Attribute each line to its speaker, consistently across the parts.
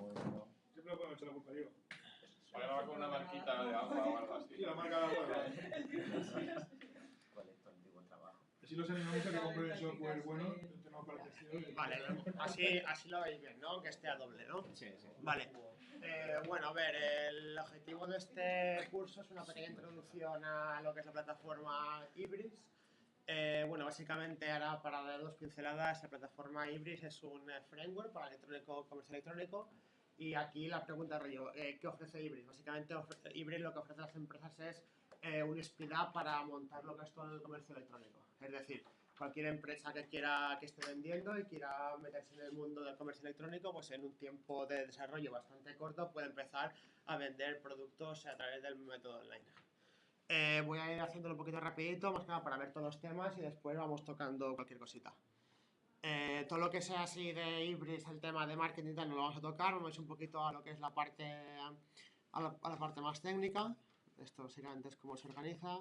Speaker 1: Bueno.
Speaker 2: Siempre lo puedo echar la culpa yo.
Speaker 3: Para grabar con una marquita de agua o algo así.
Speaker 2: Sí, la marca de agua.
Speaker 1: ¿Cuál es tu antiguo trabajo?
Speaker 2: Así los animamos a que compren el software bueno, tenemos para testear.
Speaker 4: Vale, así lo veis bien, ¿no? Aunque esté a doble, ¿no?
Speaker 1: Sí.
Speaker 4: Vale. Bueno, a ver, el objetivo de este curso es una pequeña introducción a lo que es la plataforma Ibris. Bueno, básicamente ahora para dar dos pinceladas, la plataforma Ibris es un framework para comercio electrónico. Y aquí la pregunta rollo, ¿qué ofrece Ibris? Básicamente Ibris lo que ofrece a las empresas es un speed up para montar lo que es todo el comercio electrónico. Es decir, cualquier empresa que esté vendiendo y quiera meterse en el mundo del comercio electrónico, pues en un tiempo de desarrollo bastante corto puede empezar a vender productos a través del método online. Voy a ir haciéndolo un poquito rapidito, más que nada para ver todos los temas y después vamos tocando cualquier cosita. Todo lo que sea así de Ibris, el tema de marketing y tal, no lo vamos a tocar, vamos a ir un poquito a lo que es la parte, a la parte más técnica. Esto sería antes cómo se organiza.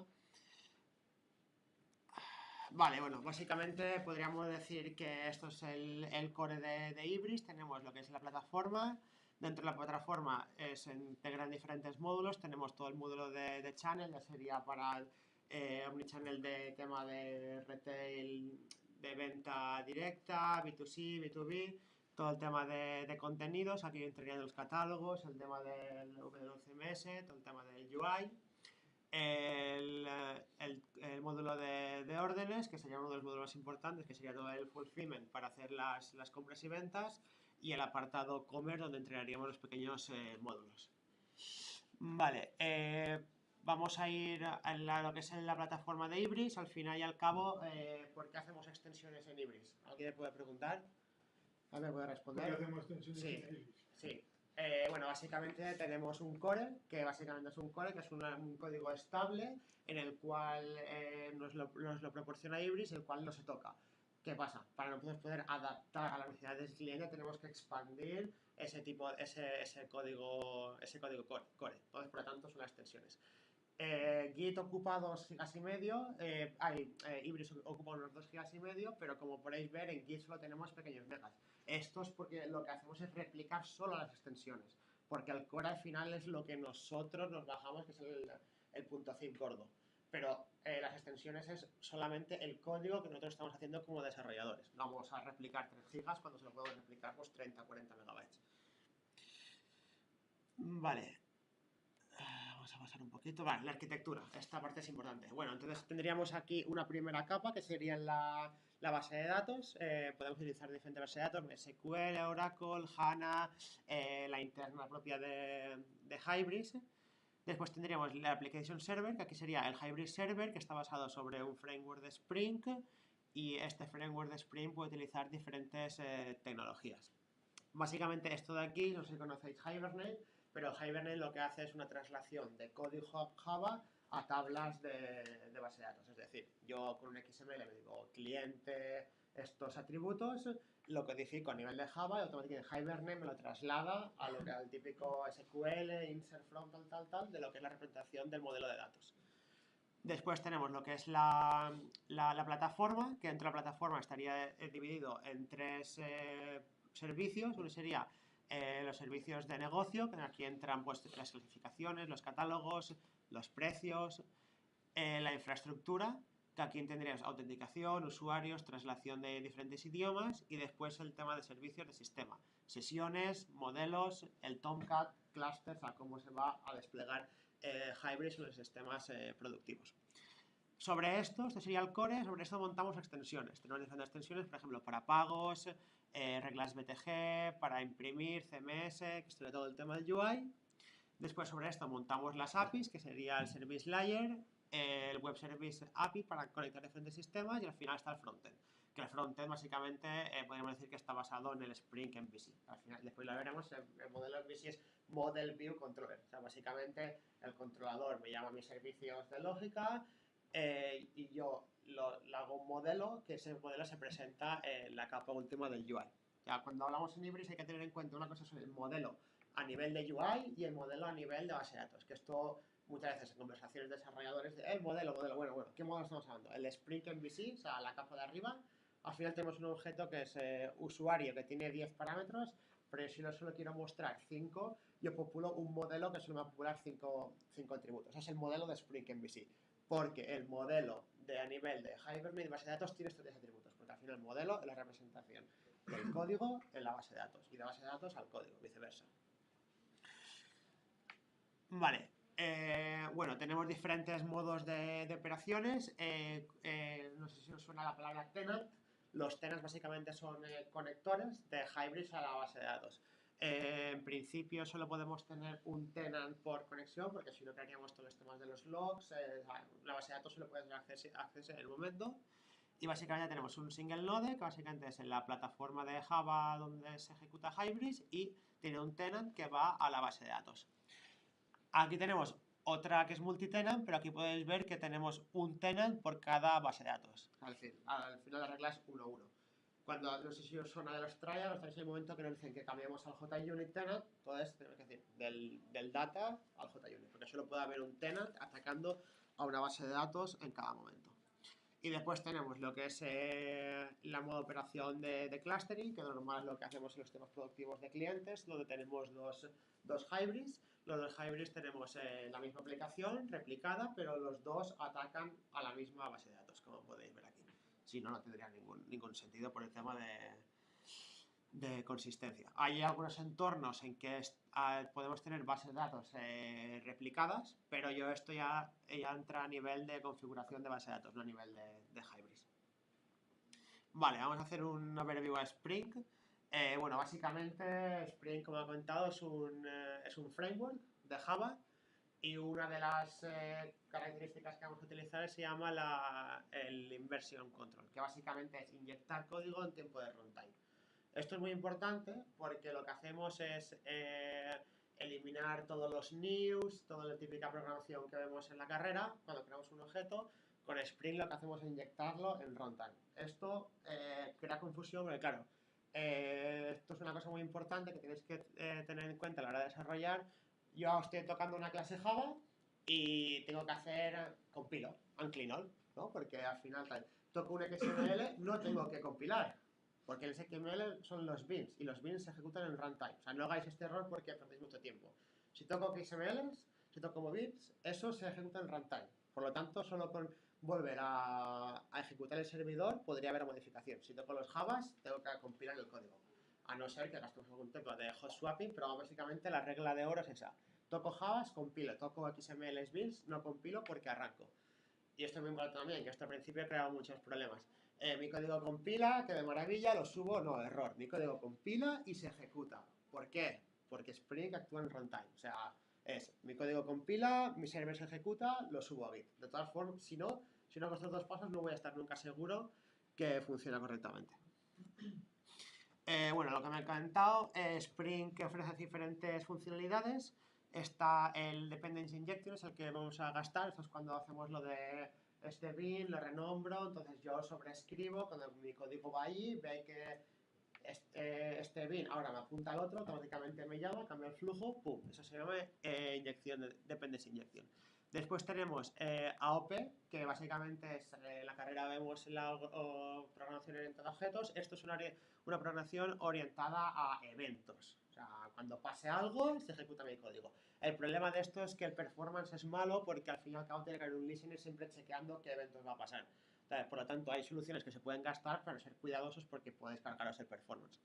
Speaker 4: Vale, bueno, básicamente podríamos decir que esto es el core de Ibris. Tenemos lo que es la plataforma. Dentro de la plataforma se integran diferentes módulos. Tenemos todo el módulo de channel, ya sería para omnichannel de tema de retail, de venta directa, B2C, B2B, todo el tema de contenidos. Aquí entrarían los catálogos, el tema del WCMS, todo el tema del UI. El módulo de órdenes, que sería uno de los módulos más importantes, que sería todo el fulfillment para hacer las compras y ventas, y el apartado commerce, donde entregaríamos los pequeños módulos. Vale, vamos a ir a lo que es en la plataforma de Ibris. Al final y al cabo, ¿por qué hacemos extensiones en Ibris? ¿Alguien me puede preguntar? ¿Alguien me puede responder?
Speaker 2: ¿Por qué hacemos extensiones en Ibris?
Speaker 4: Sí. Bueno, básicamente tenemos un core, que básicamente es un core, que es un código estable en el cual nos lo proporciona Ibris, el cual no se toca. ¿Qué pasa? Para nosotros poder adaptar a las necesidades del cliente tenemos que expandir ese código core. Entonces, por lo tanto, son las extensiones. Git ocupa 2,5 GB, Ibris ocupa unos 2,5 GB, pero como podéis ver en Git solo tenemos pequeños megas. Esto es porque lo que hacemos es replicar solo las extensiones, porque el core al final es lo que nosotros nos bajamos, que es el punto zip gordo. Pero las extensiones es solamente el código que nosotros estamos haciendo como desarrolladores. Vamos a replicar 3 GB cuando se lo podemos replicar pues 30-40 megabytes. Vale. Vamos a pasar un poquito. Vale, la arquitectura. Esta parte es importante. Bueno, entonces tendríamos aquí una primera capa que sería la base de datos. Podemos utilizar diferentes bases de datos: SQL, Oracle, HANA, la interna propia de Hybris. Después tendríamos la Application Server, que aquí sería el Hybris Server, que está basado sobre un framework de Spring. Y este framework de Spring puede utilizar diferentes tecnologías. Básicamente esto de aquí, no sé si conocéis Hibernate, pero Hibernate lo que hace es una traslación de código Java a tablas de base de datos. Es decir, yo con un XML le digo cliente, estos atributos, lo codifico a nivel de Java y automáticamente Hibernate me lo traslada a lo que al típico SQL, insert from, tal, de lo que es la representación del modelo de datos. Después tenemos lo que es la plataforma, que dentro de la plataforma estaría dividido en 3 servicios. Uno sería los servicios de negocio, que aquí entran pues las clasificaciones, los catálogos, los precios, la infraestructura, que aquí tendríamos autenticación, usuarios, traslación de diferentes idiomas, y después el tema de servicios de sistema, sesiones, modelos, el Tomcat, clusters, a cómo se va a desplegar Hybris en los sistemas productivos. Sobre esto sería el core, sobre esto montamos extensiones. Tenemos diferentes extensiones, por ejemplo, para pagos, reglas BTG, para imprimir, CMS, que es todo el tema del UI. Después sobre esto montamos las APIs, que sería el Service Layer, el Web Service API para conectar diferentes sistemas, y al final está el frontend. Que el frontend básicamente podríamos decir que está basado en el Spring MVC. Al final, después lo veremos, el modelo MVC es Model View Controller. O sea, básicamente el controlador me llama mis servicios de lógica, y yo le hago un modelo, que ese modelo se presenta en la capa última del UI. Ya cuando hablamos en Ibris hay que tener en cuenta una cosa: sobre el modelo a nivel de UI y el modelo a nivel de base de datos, que esto muchas veces en conversaciones de desarrolladores de modelo, bueno, ¿qué modelo estamos hablando? El Spring MVC, o sea, la capa de arriba. Al final tenemos un objeto que es usuario, que tiene 10 parámetros, pero si yo solo quiero mostrar 5, yo populo un modelo que solo me va a popular 5 atributos. Es el modelo de Spring MVC, porque el modelo a nivel de Hibernate, base de datos, tiene estos 10 atributos, porque al final el modelo es la representación del código en la base de datos, y de base de datos al código, viceversa. Vale, bueno, tenemos diferentes modos de operaciones. No sé si os suena la palabra tenant. Los tenants básicamente son conectores de Hybris a la base de datos. En principio solo podemos tener un tenant por conexión, porque si no crearíamos todos los temas de los logs. La base de datos solo puede tener acceso en el momento. Y básicamente tenemos un single node, que básicamente es en la plataforma de Java donde se ejecuta Hybris, y tiene un tenant que va a la base de datos. Aquí tenemos otra que es multitenant, pero aquí podéis ver que tenemos un tenant por cada base de datos. Al final la regla es 1-1. Cuando, no sé si os suena de los trials, estáis en el momento que nos dicen que cambiemos al JUnit tenant, entonces tenemos que decir del data al JUnit, porque solo puede haber un tenant atacando a una base de datos en cada momento. Y después tenemos lo que es la modo de operación de clustering, que normal es lo que hacemos en los temas productivos de clientes, donde tenemos dos Hybris. Los dos Hybris tenemos la misma aplicación replicada, pero los dos atacan a la misma base de datos, como podéis ver aquí. Si no, no tendría ningún sentido por el tema de consistencia. Hay algunos entornos en que podemos tener bases de datos replicadas, pero esto ya entra a nivel de configuración de base de datos, no a nivel de Hybris. Vale, vamos a hacer un overview a Spring. Bueno, básicamente Spring, como he comentado, es un framework de Java, y una de las características que vamos a utilizar se llama el Inversion Control, que básicamente es inyectar código en tiempo de runtime. Esto es muy importante porque lo que hacemos es eliminar todos los news, toda la típica programación que vemos en la carrera cuando creamos un objeto. Con Spring lo que hacemos es inyectarlo en runtime. Esto crea confusión porque, claro, esto es una cosa muy importante que tenéis que tener en cuenta a la hora de desarrollar. Yo estoy tocando una clase Java y tengo que hacer compilo, unclean all, ¿no? Porque al final toco un XML, no tengo que compilar, porque el XML son los beans y los beans se ejecutan en runtime. O sea, no hagáis este error porque perdéis mucho tiempo. Si toco XMLs, si toco como beans, eso se ejecuta en runtime. Por lo tanto, solo con volver a ejecutar el servidor podría haber modificación. Si toco los Javas, tengo que compilar el código. A no ser que gastemos algún tipo de hot swapping, pero básicamente la regla de oro es esa. Toco Javas, compilo. Toco XMLs beans, no compilo porque arranco. Y esto es muy importante también, que esto al principio ha creado muchos problemas. Mi código compila, que de maravilla, lo subo, no, error. Mi código compila y se ejecuta. ¿Por qué? Porque Spring actúa en runtime. O sea, mi código compila, mi server se ejecuta, lo subo a Git. De todas formas, si no hago estos dos pasos, no voy a estar nunca seguro que funciona correctamente. Bueno, lo que me he comentado, Spring, que ofrece diferentes funcionalidades. Está el Dependency Injection, es el que vamos a gastar. Esto es cuando hacemos lo de este bin, lo renombro, entonces yo sobreescribo, cuando mi código va ahí, ve que este bin ahora me apunta al otro, automáticamente me llama, cambia el flujo, pum, eso se llama Dependency Injection. Después tenemos AOP, que básicamente es la carrera vemos la programación orientada a objetos. Esto es una programación orientada a eventos. O sea, cuando pase algo, se ejecuta mi código. El problema de esto es que el performance es malo porque al fin y al cabo tiene que haber un listener siempre chequeando qué eventos va a pasar. Entonces, por lo tanto, hay soluciones que se pueden gastar para ser cuidadosos porque podéis cargaros el performance.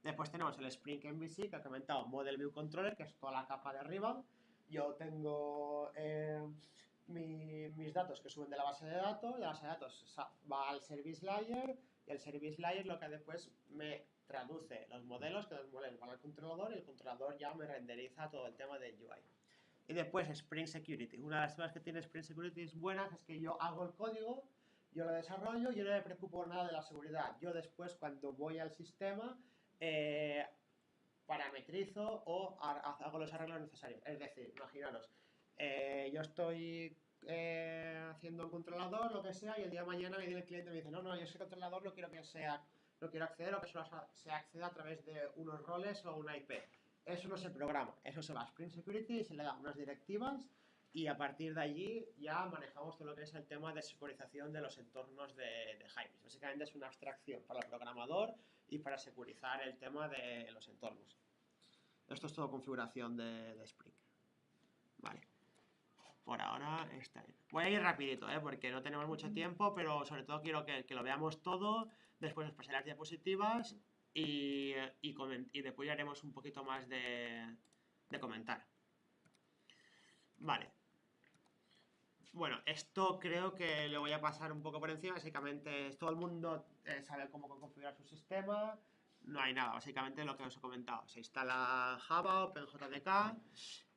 Speaker 4: Después tenemos el Spring MVC, que he comentado, Model View Controller, que es toda la capa de arriba. Yo tengo mis datos que suben de la base de datos, la base de datos va al Service Layer, y el Service Layer lo que después me traduce los modelos, que los modelos van al controlador, y el controlador ya me renderiza todo el tema del UI. Y después Spring Security. Una de las cosas que tiene Spring Security es buenas, es que yo hago el código, yo lo desarrollo, yo no me preocupo nada de la seguridad. Yo después, cuando voy al sistema, parametrizo o hago los arreglos necesarios. Es decir, imaginaros, yo estoy haciendo un controlador, lo que sea, y el día de mañana me viene el cliente y me dice, no, yo ese controlador no quiero acceder, o que solo se acceda a través de unos roles o una IP. Eso no se programa, eso se va a Spring Security y se le da unas directivas, y a partir de allí ya manejamos todo lo que es el tema de securización de los entornos de Hybris. Básicamente es una abstracción para el programador y para securizar el tema de los entornos. Esto es todo configuración de Spring. Vale. Por ahora está bien. Voy a ir rapidito, porque no tenemos mucho tiempo, pero sobre todo quiero que lo veamos todo. Después os pasaré las diapositivas y después haremos un poquito más de comentar. Vale. Bueno, esto creo que lo voy a pasar un poco por encima. Básicamente, todo el mundo sabe cómo configurar su sistema. No hay nada, básicamente lo que os he comentado. Se instala Java, OpenJDK.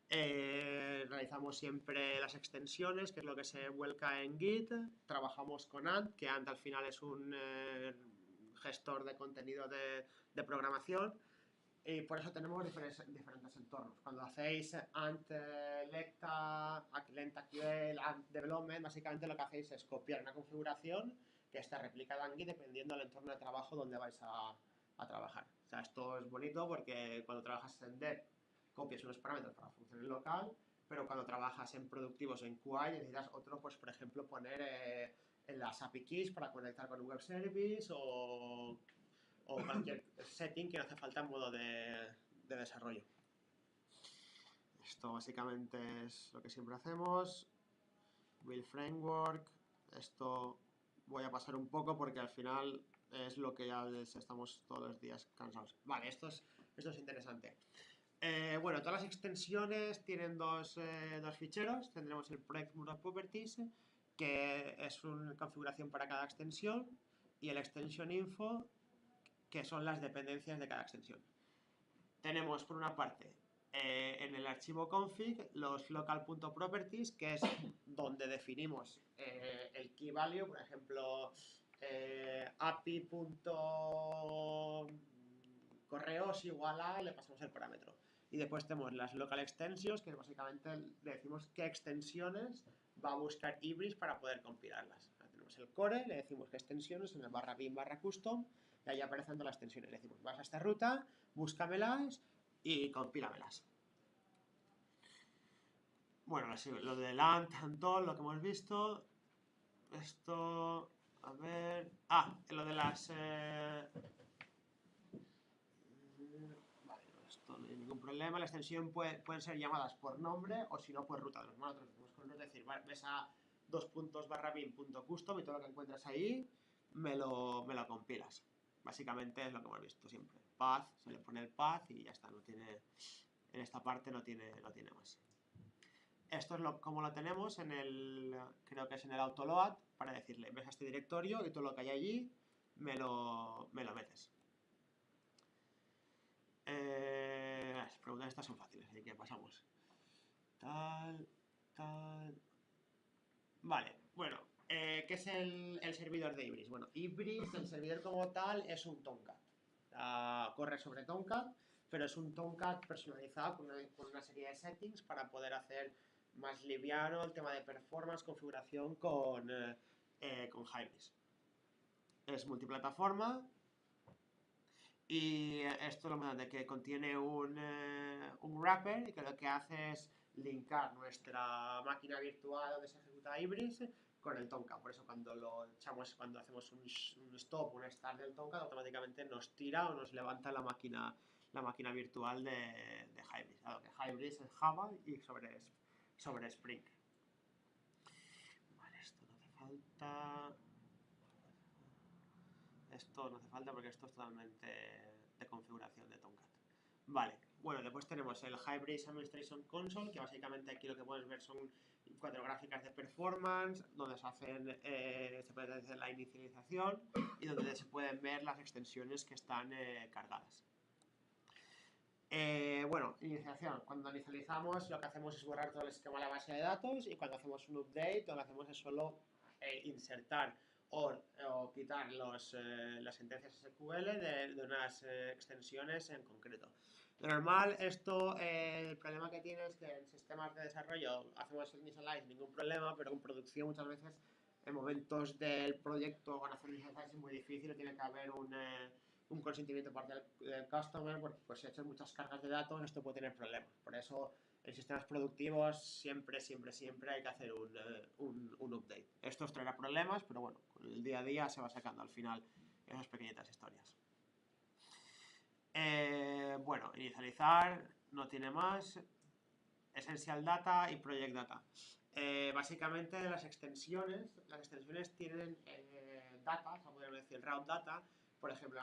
Speaker 4: Realizamos siempre las extensiones, que es lo que se vuelca en Git. Trabajamos con Ant, que Ant al final es un gestor de contenido de programación. Y por eso tenemos diferentes entornos. Cuando hacéis Ant LectaQL, Ant Development, básicamente lo que hacéis es copiar una configuración que está replicada en Git dependiendo del entorno de trabajo donde vais a trabajar. O sea, esto es bonito porque cuando trabajas en Dev copias unos parámetros para funcionar local, pero cuando trabajas en productivos o en QA necesitas otro, pues por ejemplo poner en las API keys para conectar con un web service o cualquier setting que no hace falta en modo de desarrollo. Esto básicamente es lo que siempre hacemos. Build Framework. Esto voy a pasar un poco porque al final es lo que ya estamos todos los días cansados. Vale, esto es interesante. Bueno, todas las extensiones tienen dos ficheros. Tendremos el Project Muro Properties, que es una configuración para cada extensión, y el Extension Info, que son las dependencias de cada extensión. Tenemos por una parte en el archivo config los local.properties, que es donde definimos el key value, por ejemplo api.correos igual a, le pasamos el parámetro. Y después tenemos las local extensions, que básicamente le decimos qué extensiones va a buscar Ibris para poder compilarlas. Tenemos el core, le decimos qué extensiones en el /bin/custom, y ahí aparecen todas las extensiones. Le decimos, vas a esta ruta, búscamelas y compílamelas. Bueno, lo del Ant, Antol, lo que hemos visto. Esto, a ver... lo de las... Vale, esto no hay ningún problema. La extensión pueden ser llamadas por nombre o si no por ruta. Nosotros tenemos con ruta, es decir, ves a /bin.custom y todo lo que encuentras ahí me lo compilas. Básicamente es lo que hemos visto siempre. Path, se le pone el path y ya está. No tiene, en esta parte no tiene más. Esto es como lo tenemos en el, creo que es en el autoload, para decirle, ves a este directorio y todo lo que hay allí me lo metes. Las preguntas estas son fáciles, así que pasamos. Tal. Vale, bueno, ¿qué es el servidor de Ibris? Bueno, Ibris, el servidor como tal, es un Tomcat. Corre sobre Tomcat, pero es un Tomcat personalizado con una serie de settings para poder hacer más liviano el tema de performance, configuración con Hybris. Es multiplataforma y esto lo más de que contiene un wrapper y que lo que hace es linkar nuestra máquina virtual donde se ejecuta Ibris con el Tomcat. Por eso cuando cuando hacemos un stop, un start del Tomcat, automáticamente nos tira o nos levanta la máquina virtual de Hybris. Claro que Hybris es Java y sobre Spring. Vale, esto no hace falta. Esto no hace falta porque esto es totalmente de configuración de Tomcat. Vale, bueno, después tenemos el Hybris Administration Console, que básicamente aquí lo que puedes ver son 4 gráficas de performance, donde se puede hacer la inicialización y donde se pueden ver las extensiones que están cargadas. Bueno, inicialización. Cuando inicializamos lo que hacemos es borrar todo el esquema de la base de datos y cuando hacemos un update lo que hacemos es solo insertar o quitar las sentencias SQL de unas extensiones en concreto. De normal, esto, el problema que tiene es que en sistemas de desarrollo hacemos initialize, ningún problema, pero en producción muchas veces en momentos del proyecto van a hacer initialize es muy difícil, tiene que haber un consentimiento por parte del customer, porque pues, si echas muchas cargas de datos esto puede tener problemas. Por eso en sistemas productivos siempre hay que hacer un update. Esto os traerá problemas, pero bueno, con el día a día se va sacando al final esas pequeñitas historias. bueno, inicializar, no tiene más, Essential Data y Project Data. Básicamente las extensiones tienen data, o podemos decir route data, por ejemplo,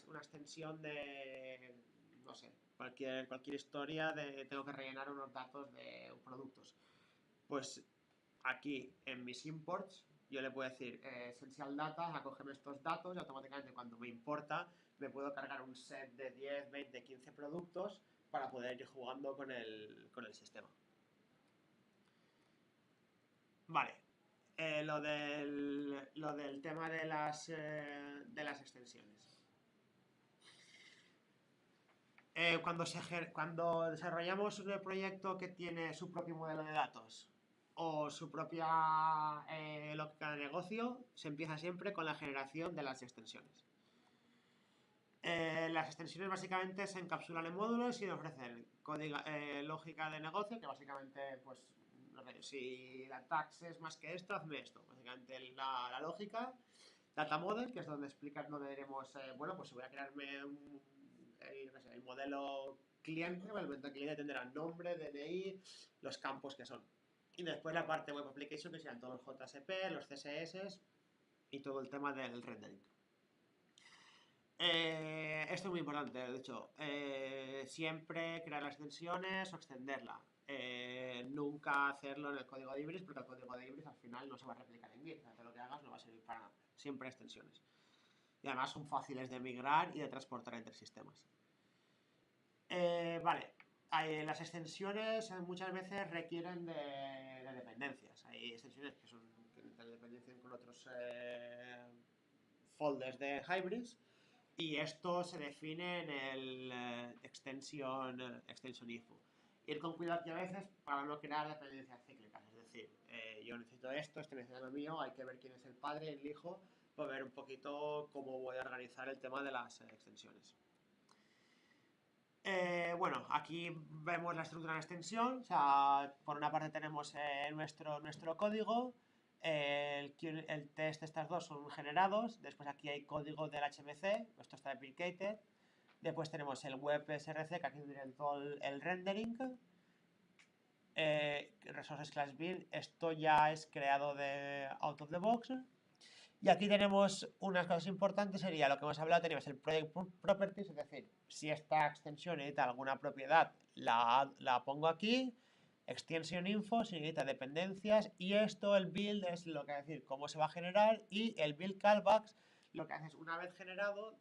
Speaker 4: una extensión de, no sé, cualquier historia de tengo que rellenar unos datos de productos. Pues aquí en mis imports yo le puedo decir Essential Data, acógeme estos datos y automáticamente cuando me importa me puedo cargar un set de 10, 20, 15 productos para poder ir jugando con el sistema. Vale, lo del tema de las extensiones. Cuando desarrollamos un proyecto que tiene su propio modelo de datos o su propia lógica de negocio, se empieza siempre con la generación de las extensiones. Las extensiones básicamente se encapsulan en módulos y ofrecen lógica de negocio, que básicamente, pues, no sé, si la tax es más que esto, hazme esto. Básicamente la lógica, data model, que es donde donde diremos, bueno, pues voy a crearme el modelo cliente, el modelo cliente tendrá nombre, DNI, los campos que son. Y después la parte web application, que serían todos los JSP, los CSS y todo el tema del rendering. Esto es muy importante, de hecho, siempre crear las extensiones o extenderla. Nunca hacerlo en el código de Ibris, porque el código de Ibris al final no se va a replicar en Git. Lo que hagas no va a servir para nada. Siempre extensiones. Y además son fáciles de migrar y de transportar entre sistemas. Vale, las extensiones muchas veces requieren de dependencias. Hay extensiones que son de dependencia con otros folders de Hybris. Y esto se define en el extension info. Ir con cuidado aquí a veces para no crear dependencias cíclicas. Es decir, yo necesito esto, este necesita lo mío, hay que ver quién es el padre, el hijo, para ver un poquito cómo voy a organizar el tema de las extensiones. Bueno, aquí vemos la estructura de la extensión. O sea, por una parte tenemos nuestro código. El test, estas dos son generados. Después aquí hay código del HMC, esto está deprecated. Después tenemos el web SRC, que aquí tendría todo el rendering. Resources class build, esto ya es creado de out of the box. Y aquí tenemos unas cosas importantes, sería lo que hemos hablado, tenemos el project properties, es decir, si esta extensión necesita alguna propiedad, la pongo aquí. Extension info si necesita dependencias, y esto, el build, es lo que va a decir cómo se va a generar, y el build callbacks, lo que haces una vez generado,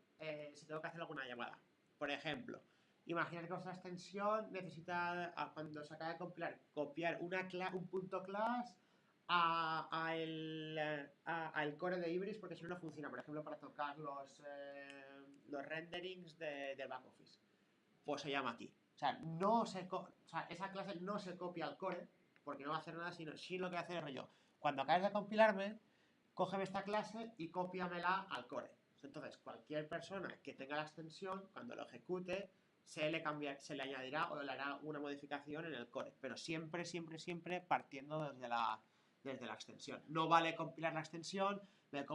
Speaker 4: si tengo que hacer alguna llamada. Por ejemplo, imaginad que vuestra extensión necesita, cuando se acaba de compilar, copiar un punto class al core de Ibris, porque si no, no funciona. Por ejemplo, para tocar los renderings del back office. Pues se llama aquí. O sea, esa clase no se copia al core, porque no va a hacer nada, sino lo que va a hacer es rollo. Cuando acabes de compilarme, cógeme esta clase y cópiamela al core. Entonces, cualquier persona que tenga la extensión, cuando lo ejecute, se le añadirá o le hará una modificación en el core. Pero siempre partiendo desde la extensión. No vale compilar la extensión, el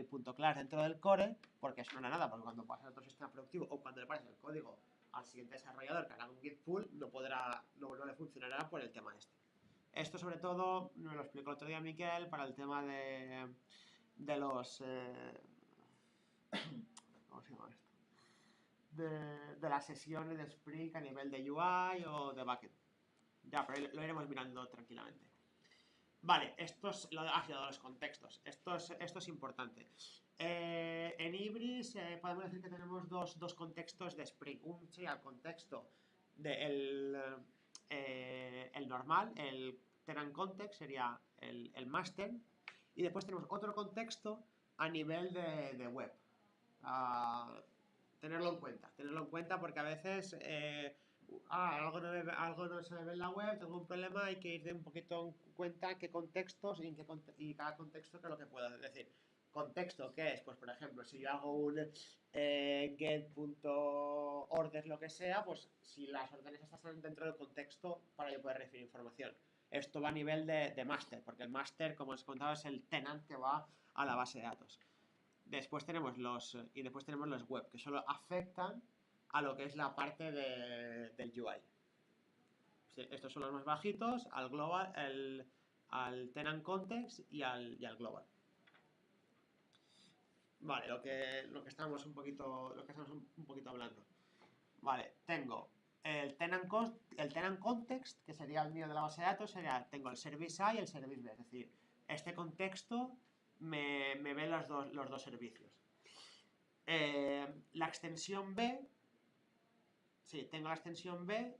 Speaker 4: punto class dentro del core, porque eso no era nada, porque cuando pasas a otro sistema productivo o cuando le pases el código al siguiente desarrollador que haga un git pull, no le funcionará por el tema este. Esto sobre todo me lo explicó el otro día Miquel para el tema de los ¿cómo se llama esto? De las sesiones de Spring a nivel de UI o de backend. Ya, pero lo iremos mirando tranquilamente. Vale, esto es lo de los contextos. Esto es importante. En Ibris podemos decir que tenemos dos contextos de Spring. Un sería el contexto el normal, el tenant context, sería el master. Y después tenemos otro contexto a nivel de web. Tenerlo en cuenta porque a veces algo no se me ve en la web, tengo un problema, hay que ir de un poquito en cuenta qué contextos y cada contexto que es lo que puedo decir. Contexto, ¿qué es? Pues por ejemplo, si yo hago un get.order lo que sea, pues si las órdenes están dentro del contexto para yo poder recibir información. Esto va a nivel de master, porque el master, como os contaba, es el tenant que va a la base de datos. Después tenemos los web, que solo afectan a lo que es la parte del UI. Sí, estos son los más bajitos, al global, al tenant context y al global. Vale, lo que estamos un poquito hablando. Vale, tengo el tenant context, que sería el mío de la base de datos, tengo el service A y el service B, es decir, este contexto me ve los dos servicios. La extensión B, sí, tengo la extensión B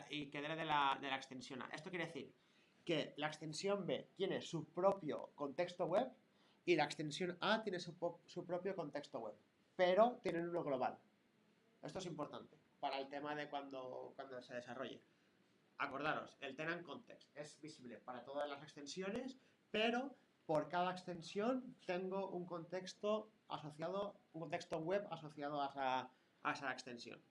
Speaker 4: y quedaré de la extensión A. Esto quiere decir que la extensión B tiene su propio contexto web y la extensión A tiene su propio contexto web, pero tienen uno global. Esto es importante para el tema de cuando se desarrolle. Acordaros, el tenant context es visible para todas las extensiones, pero por cada extensión tengo un contexto web asociado a esa extensión.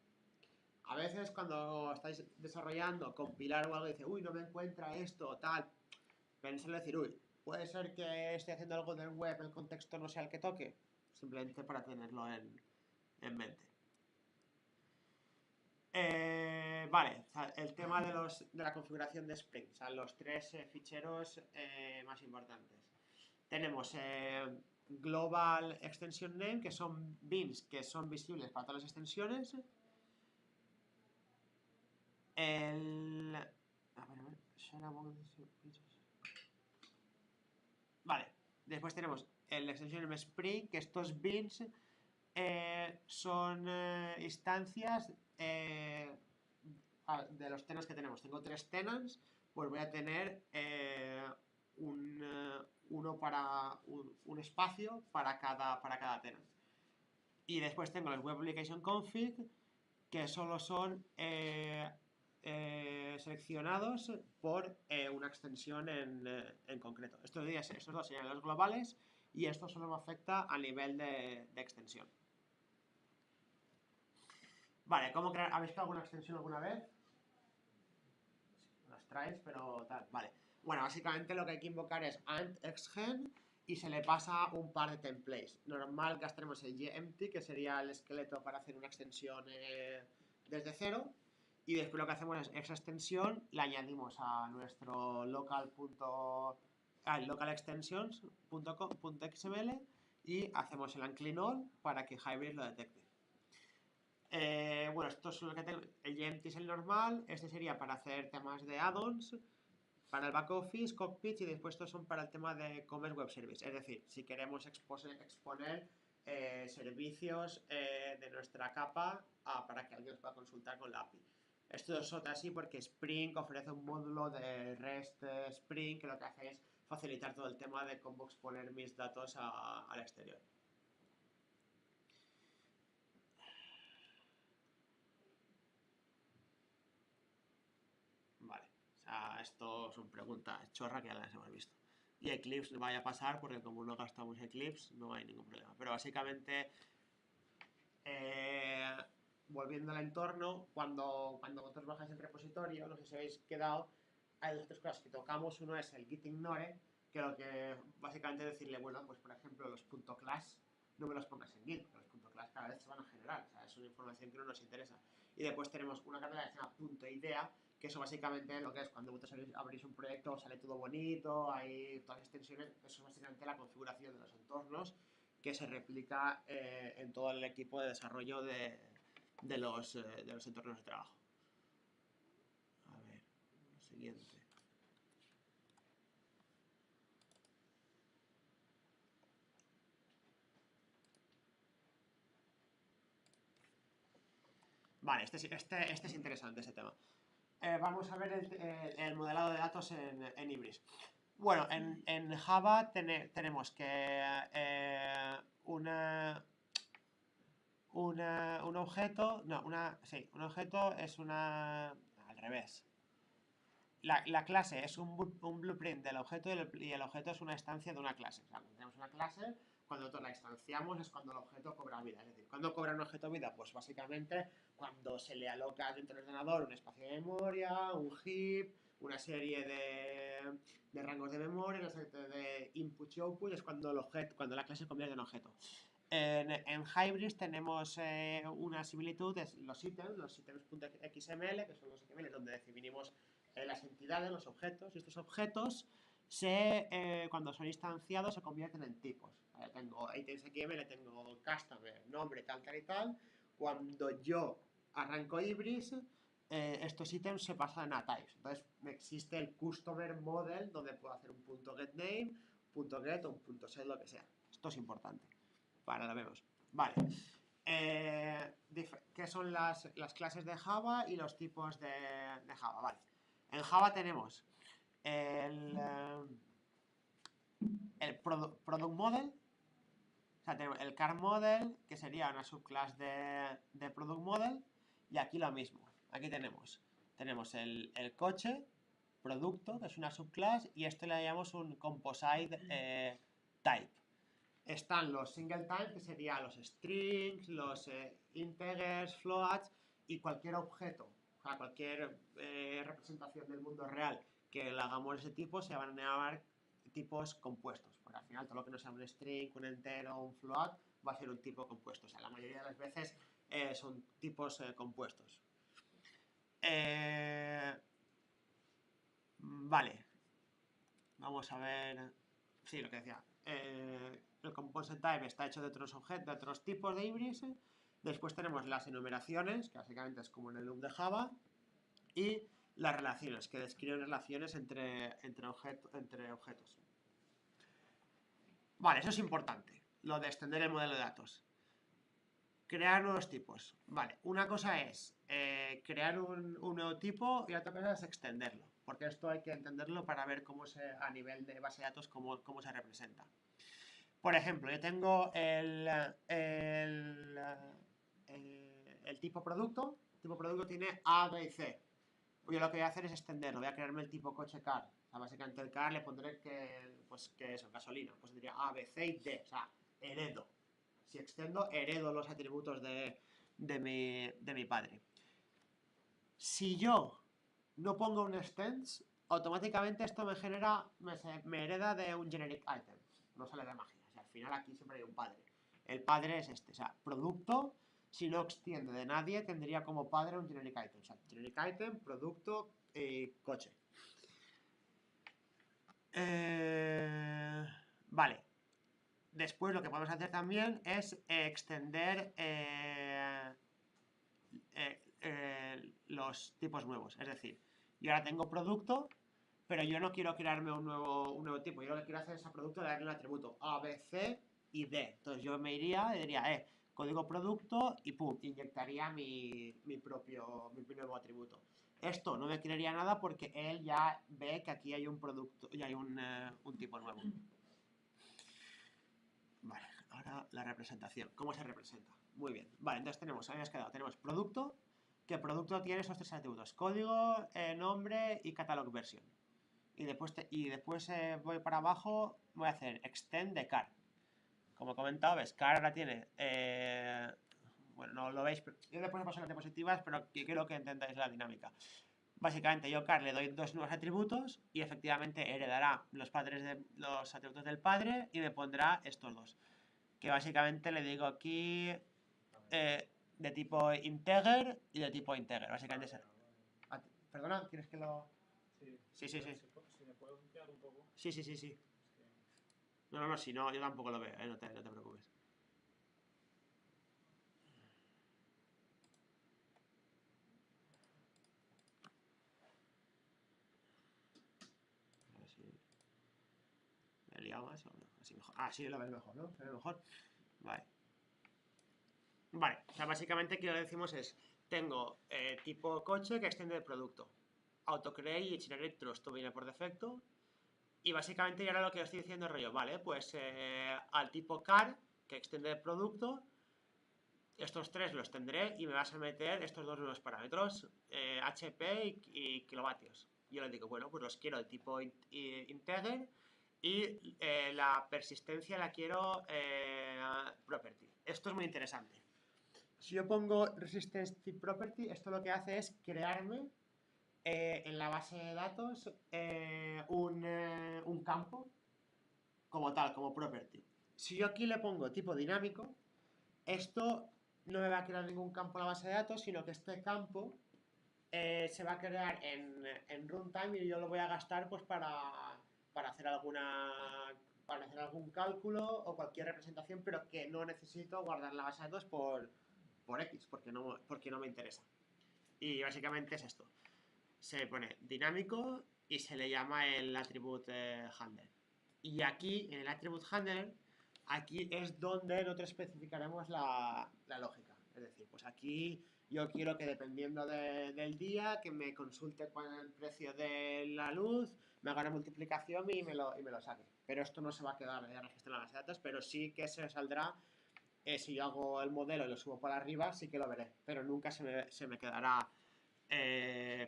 Speaker 4: A veces cuando estáis desarrollando, compilar o algo, dice, uy, no me encuentra esto o tal, pensarlo y decir, uy, puede ser que esté haciendo algo del web, el contexto no sea el que toque, simplemente para tenerlo en mente. Vale, el tema de la configuración de Spring, o sea, los tres ficheros más importantes. Tenemos Global Extension Name, que son bins que son visibles para todas las extensiones. Vale, después tenemos el Extension Name Spring, que estos bins son instancias de los tenants que tenemos. Tengo 3 tenants, pues voy a tener uno para un espacio para cada tenant. Y después tengo los Web Application Config, que solo son seleccionados por una extensión en concreto. Estos dos serían los globales y esto solo me afecta a nivel de extensión. Vale, ¿cómo crear? ¿Habéis creado alguna extensión alguna vez? Las traes, pero tal. Vale. Bueno, básicamente lo que hay que invocar es ant-xgen y se le pasa un par de templates. Normal gastemos el empty, que sería el esqueleto para hacer una extensión desde cero. Y después lo que hacemos es esa extensión la añadimos a nuestro localextensions.xml y hacemos el unclean all para que Hybrid lo detecte. Bueno, esto es lo que tengo. El empty es el normal. Este sería para hacer temas de add-ons, para el back office, cockpit, y después estos son para el tema de Commerce Web Service. Es decir, si queremos exponer servicios de nuestra capa para que alguien los pueda consultar con la API. Esto es así porque Spring ofrece un módulo de REST Spring que lo que hace es facilitar todo el tema de cómo exponer mis datos al exterior. Vale, o sea, esto son preguntas chorra que ya las hemos visto. Y Eclipse vaya a pasar porque como no gastamos Eclipse no hay ningún problema. Pero básicamente, volviendo al entorno, cuando vosotros bajáis el repositorio, no sé si habéis quedado, hay dos cosas que tocamos. Uno es el git ignore, que lo que básicamente es decirle, bueno, pues por ejemplo los .class no me los pongas en git, porque los .class cada vez se van a generar, o sea, es una información que no nos interesa. Y después tenemos una carpeta que se llama .idea, que eso básicamente lo que es cuando vosotros abrís un proyecto sale todo bonito, hay todas las extensiones, eso es básicamente la configuración de los entornos que se replica en todo el equipo de desarrollo de los entornos de trabajo. A ver, lo siguiente. Vale, este es interesante, este tema. Vamos a ver el modelado de datos en Ibris. Bueno, en Java tenemos que un objeto, no, un objeto es al revés. La clase es un blueprint del objeto y el objeto es una instancia de una clase. O sea, cuando tenemos una clase, cuando la instanciamos es cuando el objeto cobra vida. Es decir, ¿cuándo cobra un objeto vida? Pues básicamente cuando se le aloca dentro del ordenador un espacio de memoria, un heap, una serie de rangos de memoria, una serie de input y output, es cuando la clase se convierte en objeto. En Hybris tenemos una similitud, es los ítems.xml, que son los XML donde definimos las entidades, los objetos, y estos objetos cuando son instanciados se convierten en tipos. Tengo ítems XML, tengo customer, nombre, tal y tal. Cuando yo arranco Hybris, estos ítems se pasan a types. Entonces existe el customer model donde puedo hacer un .getName, .get o un .set, lo que sea. Esto es importante. Vale, lo vemos. Vale. ¿Qué son las clases de Java y los tipos de Java? Vale. En Java tenemos el product model. O sea, tenemos el car model, que sería una subclase de product model. Y aquí lo mismo. Aquí tenemos el coche, producto, que es una subclase, y esto le llamamos un composite type. Están los single type, que serían los strings, los integers, floats, y cualquier objeto, o sea, cualquier representación del mundo real que le hagamos ese tipo, se van a llamar tipos compuestos, porque al final todo lo que no sea un string, un entero, un float, va a ser un tipo compuesto. O sea, la mayoría de las veces son tipos compuestos. Vale. Vamos a ver. Sí, lo que decía. El composite type está hecho de otros objetos, de otros tipos de Hybris. Después tenemos las enumeraciones, que básicamente es como en el loop de Java. Y las relaciones, que describen relaciones entre objetos. Vale, eso es importante. Lo de extender el modelo de datos. Crear nuevos tipos. Vale, una cosa es crear un nuevo tipo y otra cosa es extenderlo. Porque esto hay que entenderlo para ver cómo a nivel de base de datos, cómo se representa. Por ejemplo, yo tengo el tipo producto. El tipo producto tiene A, B y C. Yo lo que voy a hacer es extenderlo. Voy a crearme el tipo coche car. O sea, básicamente el car le pondré que eso, gasolina. Pues diría A, B, C y D. O sea, heredo. Si extendo, heredo los atributos de mi padre. Si yo no pongo un extends, automáticamente esto me hereda de un generic item. No sale de magia. O sea, al final aquí siempre hay un padre. El padre es este. O sea, producto, si no extiende de nadie, tendría como padre un generic item. O sea, generic item, producto y coche. Vale. Después lo que podemos hacer también es extender los tipos nuevos. Es decir, yo ahora tengo producto, pero yo no quiero crearme un nuevo tipo. Yo lo que quiero hacer es a producto darle un atributo A, B, C y D. Entonces yo me iría y diría, código producto y pum, inyectaría mi nuevo atributo. Esto no me crearía nada porque él ya ve que aquí hay un producto y hay un tipo nuevo. Vale, ahora la representación. ¿Cómo se representa? Muy bien. Vale, entonces tenemos producto, que producto tiene esos tres atributos: código, nombre y catalog version. Y después voy para abajo, voy a hacer extend de car. Como he comentado, ves, car ahora tiene... bueno, no lo veis, pero yo después paso las diapositivas, pero quiero que entendáis la dinámica. Básicamente yo car le doy dos nuevos atributos y efectivamente heredará los atributos del padre y me pondrá estos dos. Que básicamente le digo aquí de tipo integer y de tipo integer. Básicamente es... Perdona, ¿quieres que lo...? Sí.
Speaker 1: Si me puedo limpiar un poco.
Speaker 4: Sí. No, si no, yo tampoco lo veo, no te preocupes. A ver si me he liado más o no. Así mejor. Sí, lo ves mejor, ¿no? Se ve mejor. Vale, o sea, básicamente aquí lo que decimos es, tengo tipo coche que extiende el producto. Autocreate y generate true, esto viene por defecto. Y básicamente ahora lo que os estoy diciendo es rollo, vale, pues al tipo car, que extiende el producto, estos tres los tendré y me vas a meter estos dos nuevos parámetros, HP y kilovatios. Yo le digo, bueno, pues los quiero de tipo integer y la persistencia la quiero property. Esto es muy interesante. Si yo pongo resistance property, esto lo que hace es crearme en la base de datos un campo como tal, como property. Si yo aquí le pongo tipo dinámico, Esto no me va a crear ningún campo en la base de datos, sino que este campo se va a crear en runtime y yo lo voy a gastar pues para hacer algún cálculo o cualquier representación, pero que no necesito guardar la base de datos por X, porque no me interesa. Y básicamente es esto. Se pone dinámico y se le llama el attribute handler. Y aquí, en el attribute handler, aquí es donde nosotros especificaremos la lógica. Es decir, pues aquí yo quiero que dependiendo del día, que me consulte cuál es el precio de la luz, me haga una multiplicación y me lo saque. Pero esto no se va a quedar registrado en la base de datos, pero sí que se saldrá. Si yo hago el modelo y lo subo por arriba, sí que lo veré, pero nunca se me quedará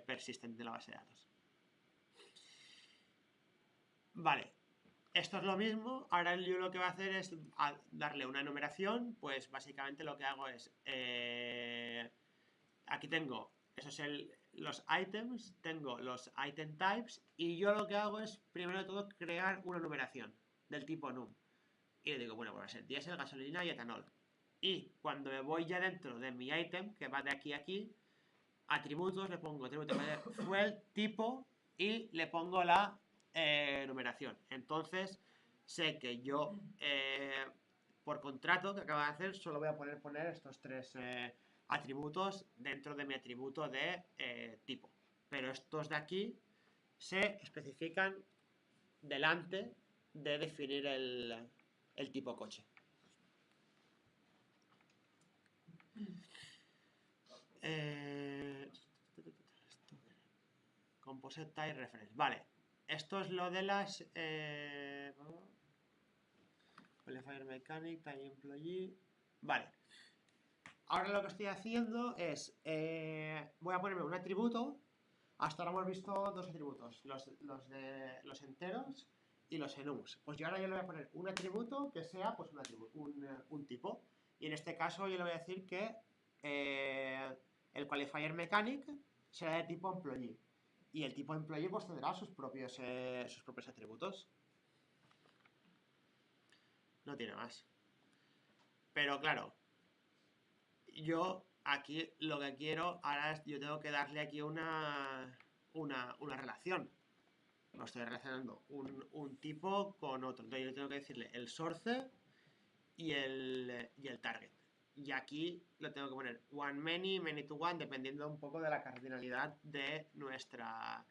Speaker 4: persistente en la base de datos. Vale, esto es lo mismo. Ahora yo lo que voy a hacer es darle una enumeración. Pues básicamente lo que hago es aquí tengo los items, tengo los item types y yo lo que hago es primero de todo crear una numeración del tipo num. Y le digo, bueno, pues va a ser diésel, gasolina y etanol. Y cuando me voy ya dentro de mi item, que va de aquí a aquí, atributos, le pongo atributo de fuel, tipo y le pongo la numeración. Entonces, sé que yo, por contrato que acabo de hacer, solo voy a poner estos tres atributos dentro de mi atributo de tipo. Pero estos de aquí se especifican delante de definir el tipo coche. Composite Type Reference. Vale. Esto es lo de las Qualifier Mechanic, Time Employee. Vale. Ahora lo que estoy haciendo es voy a ponerme un atributo. Hasta ahora hemos visto dos atributos, los enteros y los enums. Pues yo ahora le voy a poner un atributo que sea pues un tipo. Y en este caso yo le voy a decir que el Qualifier Mechanic será de tipo Employee. Y el tipo Employee pues tendrá sus propios atributos. No tiene más. Pero claro, yo aquí lo que quiero ahora es, yo tengo que darle aquí una relación. No estoy relacionando un tipo con otro. Entonces yo tengo que decirle el source y el target. Y aquí lo tengo que poner one many, many to one, dependiendo un poco de la cardinalidad de nuestra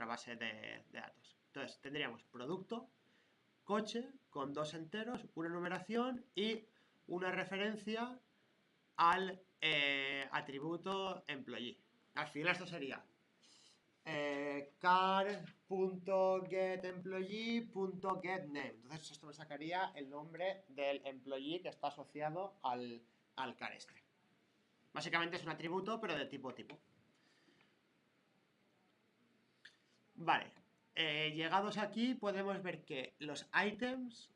Speaker 4: base de datos. Entonces tendríamos producto, coche, con dos enteros, una numeración y una referencia al atributo employee. Al final esto sería car.getEmployee.getName. Entonces esto me sacaría el nombre del employee que está asociado al car este. Básicamente es un atributo, pero de tipo. Vale. Llegados aquí podemos ver que los items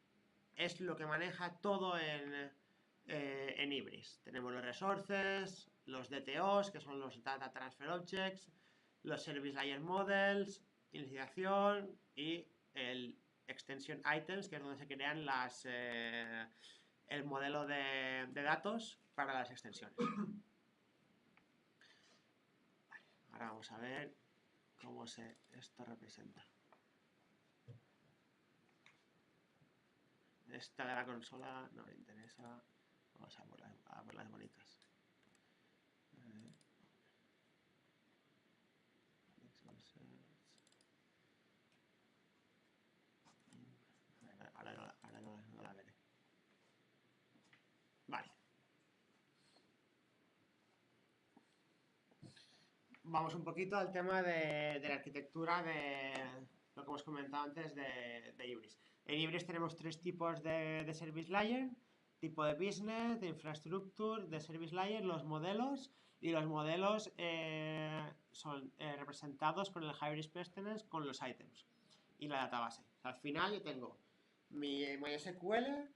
Speaker 4: es lo que maneja todo en Ibris. Tenemos los resources, los DTOs, que son los Data Transfer Objects, los Service Layer Models, iniciación y el Extension Items, que es donde se crean el modelo de datos para las extensiones. Vale, ahora vamos a ver cómo esto representa. Esta de la consola no me interesa. Vamos a por las bonitas. Ahora no la veré. Vale. Vamos un poquito al tema de la arquitectura de lo que hemos comentado antes de Ibris. En Ibris tenemos tres tipos de Service Layer: tipo de Business, de Infrastructure, de Service Layer, los modelos. Y los modelos son representados con el Hybris Pertinence con los items y la database. Al final yo tengo mi MySQL,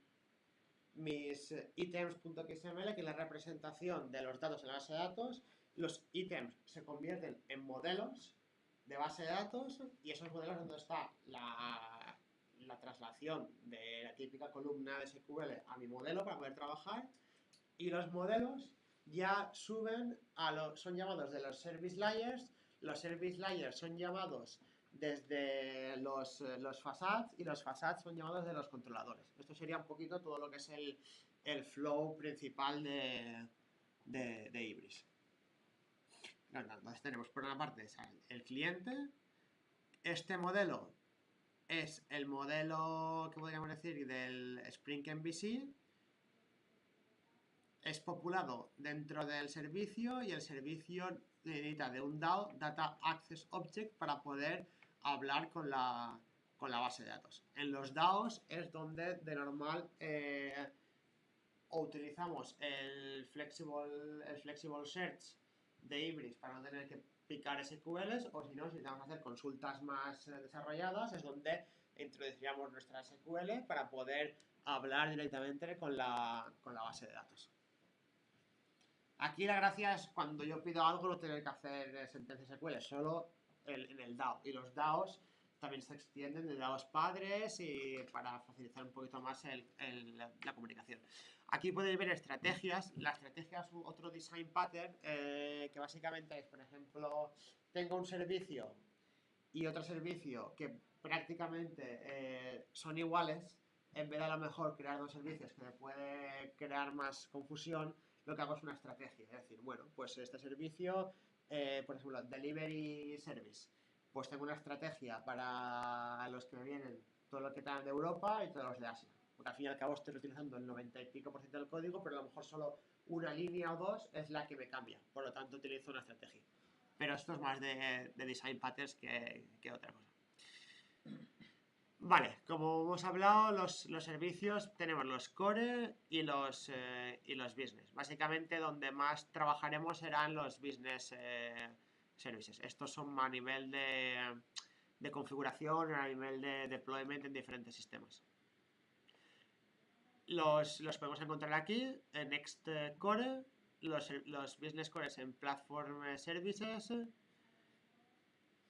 Speaker 4: mis items.xml, que es la representación de los datos en la base de datos. Los ítems se convierten en modelos de base de datos y esos modelos donde está la traslación de la típica columna de SQL a mi modelo para poder trabajar. Y los modelos ya suben son llamados de los service layers. Los service layers son llamados desde los facades y los facades son llamados de los controladores. Esto sería un poquito todo lo que es el flow principal de Ibris. Entonces tenemos por una parte el cliente. Este modelo es el modelo que podríamos decir del Spring MVC. Es populado dentro del servicio y el servicio necesita de un DAO, Data Access Object, para poder hablar con la base de datos. En los DAOs es donde de normal o utilizamos el flexible Search de Ibris para no tener que picar SQLs, o si no, si necesitamos hacer consultas más desarrolladas, es donde introduciríamos nuestra SQL para poder hablar directamente con la base de datos. Aquí la gracia es cuando yo pido algo no tener que hacer sentencias SQL, solo en el DAO. Y los DAOs también se extienden de DAOs padres y para facilitar un poquito más la comunicación. Aquí podéis ver estrategias. La estrategia es otro design pattern que básicamente es, por ejemplo, tengo un servicio y otro servicio que prácticamente son iguales. En vez de a lo mejor crear dos servicios que me puede crear más confusión, lo que hago es una estrategia. Es decir, bueno, pues este servicio, por ejemplo, Delivery Service, pues tengo una estrategia para los que me vienen, todo lo que están de Europa y todos los de Asia. Porque al fin y al cabo estoy utilizando el 90 y pico % del código, pero a lo mejor solo una línea o dos es la que me cambia. Por lo tanto, utilizo una estrategia. Pero esto es más de design patterns que otra cosa. Vale, como hemos hablado, los servicios tenemos los core y los business. Básicamente donde más trabajaremos serán los business services. Estos son a nivel de configuración, a nivel de deployment en diferentes sistemas. Los podemos encontrar aquí en Next Core, los business cores en Platform Services.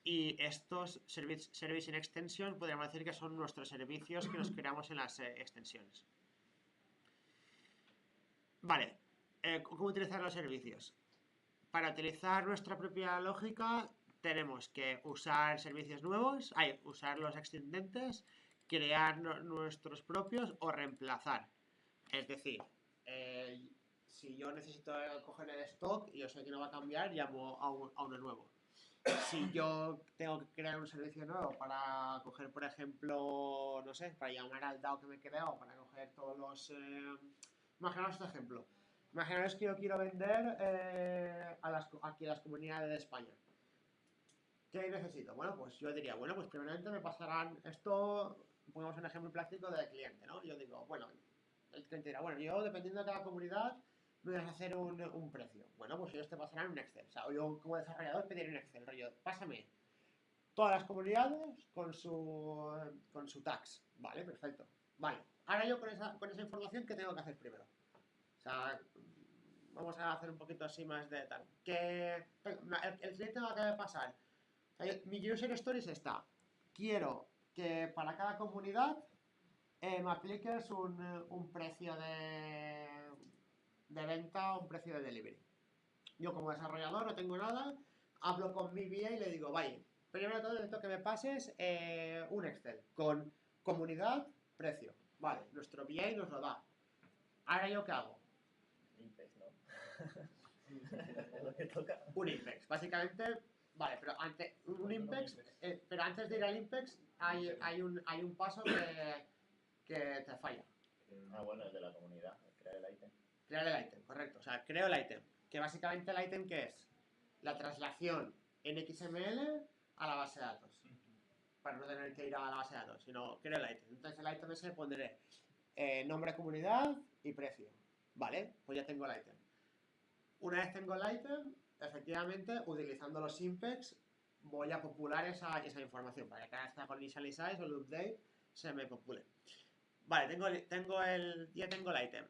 Speaker 4: Y estos Service in Extension podríamos decir que son nuestros servicios que nos creamos en las extensiones. Vale, ¿cómo utilizar los servicios? Para utilizar nuestra propia lógica tenemos que usar servicios nuevos, usar los extendentes, crear nuestros propios o reemplazar. Es decir, si yo necesito coger el stock y yo sé que no va a cambiar, llamo a uno nuevo. Si yo tengo que crear un servicio nuevo para coger, por ejemplo, no sé, para llamar al DAO que me he creado, para coger todos los... imaginaos este ejemplo. Imaginaos que yo quiero vender aquí a las comunidades de España. ¿Qué necesito? Bueno, pues yo diría, bueno, pues primeramente me pasarán esto, pongamos un ejemplo práctico del cliente, ¿no? Yo digo, bueno, el cliente dirá, bueno, yo dependiendo de cada comunidad me vas a hacer un precio. Bueno, pues ellos te pasarán un Excel. O sea, yo como desarrollador pediré un Excel, rollo, pásame todas las comunidades con su tax. Vale, perfecto. Vale, ahora yo con esa información, ¿qué tengo que hacer primero? O sea, vamos a hacer un poquito así más de tal. El cliente va a pasar. O sea, mi user stories está. Quiero que para cada comunidad me apliques un precio de venta o un precio de delivery. Yo como desarrollador no tengo nada, hablo con mi VA y le digo, vaya, primero de todo necesito que me pases un Excel con comunidad, precio. Vale, nuestro VA nos lo da. Ahora yo qué hago.
Speaker 5: Impex, ¿no? Es lo que toca.
Speaker 4: Un Impex, básicamente, vale, pero antes un Impex, pero antes de ir al Impex hay un paso que te falla.
Speaker 5: Bueno, el de la comunidad, crear el ítem.
Speaker 4: Crear el ítem, correcto. O sea, creo el ítem. Que básicamente el ítem, ¿qué es? La traslación en XML a la base de datos. Para no tener que ir a la base de datos, sino creo el ítem. Entonces el ítem ese pondré nombre de comunidad y precio. Vale, pues ya tengo el ítem. Una vez tengo el ítem, efectivamente, utilizando los Impex, voy a popular esa información para que cada vez que hago el initialize o el update se me popule. Vale, ya tengo el ítem.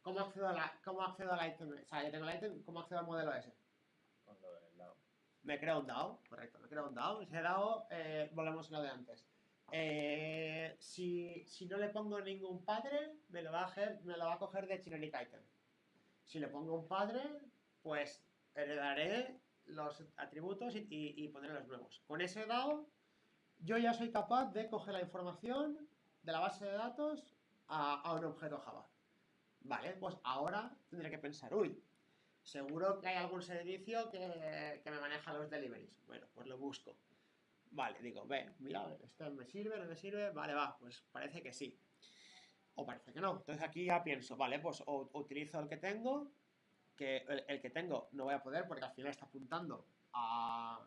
Speaker 4: ¿Cómo accedo al ítem? O sea, ya tengo el ítem, ¿cómo accedo al modelo ese?
Speaker 5: Con lo del DAO.
Speaker 4: Me creo un DAO, correcto, me creo un DAO. Ese DAO, volvemos a lo de antes. Si no le pongo ningún padre, me lo va a coger de generic item. Si le pongo un padre, pues heredaré los atributos y pondré los nuevos. Con ese dado, yo ya soy capaz de coger la información de la base de datos a un objeto Java. Vale, pues ahora tendré que pensar, uy, seguro que hay algún servicio que me maneja los deliveries. Bueno, pues lo busco. Vale, digo, mira, ¿este me sirve, no me sirve? Vale, va, pues parece que sí. O parece que no. Entonces aquí ya pienso, vale, pues o utilizo el que tengo, que el que tengo no voy a poder porque al final está apuntando a